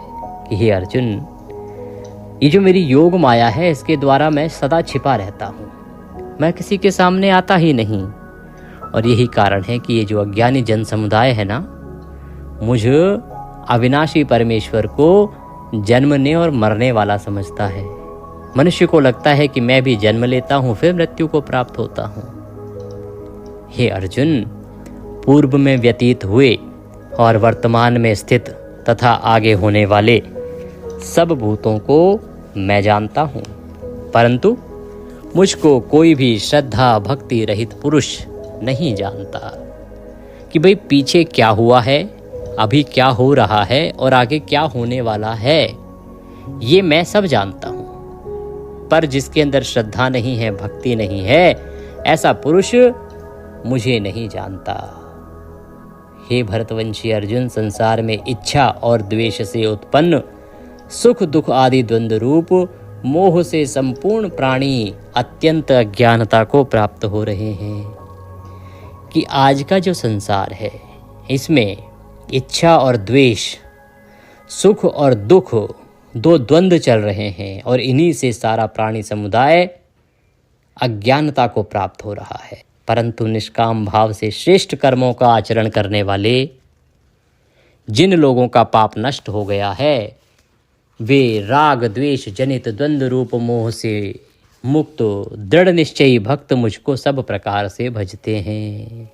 [SPEAKER 3] कि हे अर्जुन, ये जो मेरी योग माया है इसके द्वारा मैं सदा छिपा रहता हूँ, मैं किसी के सामने आता ही नहीं, और यही कारण है कि ये जो अज्ञानी जन समुदाय है ना, मुझ अविनाशी परमेश्वर को जन्मने और मरने वाला समझता है। मनुष्य को लगता है कि मैं भी जन्म लेता हूँ फिर मृत्यु को प्राप्त होता हूँ। हे अर्जुन, पूर्व में व्यतीत हुए और वर्तमान में स्थित तथा आगे होने वाले सब भूतों को मैं जानता हूँ, परंतु मुझको कोई भी श्रद्धा भक्ति रहित पुरुष नहीं जानता कि भाई पीछे क्या हुआ है, अभी क्या हो रहा है और आगे क्या होने वाला है। ये मैं सब जानता हूँ, पर जिसके अंदर श्रद्धा नहीं है, भक्ति नहीं है, ऐसा पुरुष मुझे नहीं जानता। हे भरतवंशी अर्जुन, संसार में इच्छा और द्वेष से उत्पन्न सुख दुख आदि द्वंद्व रूप मोह से संपूर्ण प्राणी अत्यंत अज्ञानता को प्राप्त हो रहे हैं कि आज का जो संसार है इसमें इच्छा और द्वेष, सुख और दुख, दो द्वंद्व चल रहे हैं और इन्हीं से सारा प्राणी समुदाय अज्ञानता को प्राप्त हो रहा है। परंतु निष्काम भाव से श्रेष्ठ कर्मों का आचरण करने वाले जिन लोगों का पाप नष्ट हो गया है, वे राग द्वेष जनित द्वंद्व रूप मोह से मुक्त दृढ़ निश्चयी भक्त मुझको सब प्रकार से भजते हैं।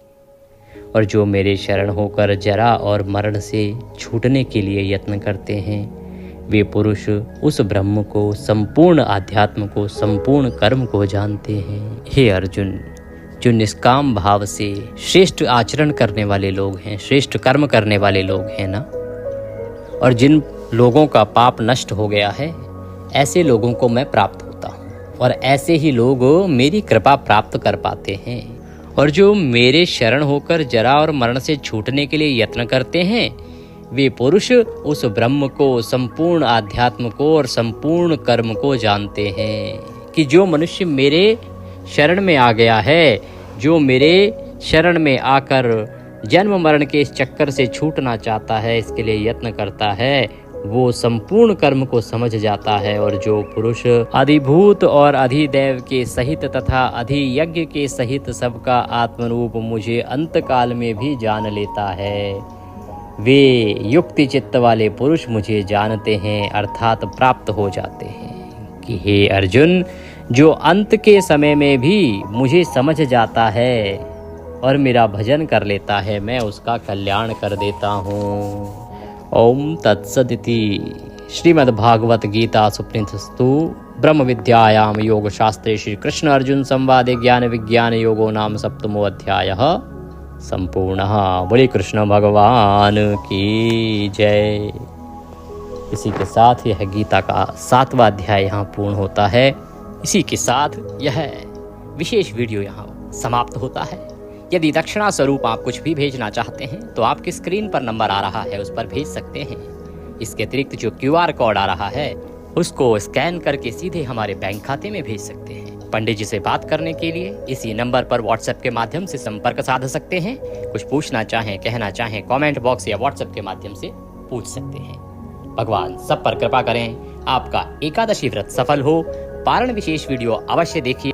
[SPEAKER 3] और जो मेरे शरण होकर जरा और मरण से छूटने के लिए यत्न करते हैं, वे पुरुष उस ब्रह्म को, संपूर्ण आध्यात्म को, संपूर्ण कर्म को जानते हैं। हे अर्जुन, जो निष्काम भाव से श्रेष्ठ आचरण करने वाले लोग हैं, श्रेष्ठ कर्म करने वाले लोग हैं ना, और जिन लोगों का पाप नष्ट हो गया है, ऐसे लोगों को मैं प्राप्त होता हूँ और ऐसे ही लोग मेरी कृपा प्राप्त कर पाते हैं। और जो मेरे शरण होकर जरा और मरण से छूटने के लिए यत्न करते हैं, वे पुरुष उस ब्रह्म को, संपूर्ण आध्यात्म को और संपूर्ण कर्म को जानते हैं। कि जो मनुष्य मेरे शरण में आ गया है, जो मेरे शरण में आकर जन्म मरण के इस चक्कर से छूटना चाहता है, इसके लिए यत्न करता है, वो संपूर्ण कर्म को समझ जाता है। और जो पुरुष अधिभूत और अधिदैव के सहित तथा अधियज्ञ के सहित सबका आत्मरूप मुझे अंत काल में भी जान लेता है, वे युक्ति चित्त वाले पुरुष मुझे जानते हैं, अर्थात प्राप्त हो जाते हैं। कि हे अर्जुन, जो अंत के समय में भी मुझे समझ जाता है और मेरा भजन कर लेता है, मैं उसका कल्याण कर देता हूँ। ओम तत्सदिति श्रीमद्भागवत गीता सुपनिषत्सु ब्रह्म विद्यायाम योग शास्त्रे श्री कृष्ण अर्जुन संवादे ज्ञान विज्ञान योगो नाम सप्तमो अध्यायः संपूर्णः। बोले कृष्ण भगवान की जय। इसी के साथ यह गीता का 7वां अध्याय यहाँ पूर्ण होता है। इसी के साथ यह विशेष वीडियो यहाँ समाप्त होता है। यदि दक्षिणा स्वरूप आप कुछ भी भेजना चाहते हैं तो आपकी स्क्रीन पर नंबर आ रहा है, उस पर भेज सकते हैं। इसके अतिरिक्त जो QR कोड आ रहा है उसको स्कैन करके सीधे हमारे बैंक खाते में भेज सकते हैं। पंडित जी से बात करने के लिए इसी नंबर पर व्हाट्सएप के माध्यम से संपर्क साध सकते हैं। कुछ पूछना चाहें, कहना चाहें, कमेंट बॉक्स या व्हाट्सएप के माध्यम से पूछ सकते हैं। भगवान सब पर कृपा करें, आपका एकादशी व्रत सफल हो। पारण विशेष वीडियो अवश्य देखिए।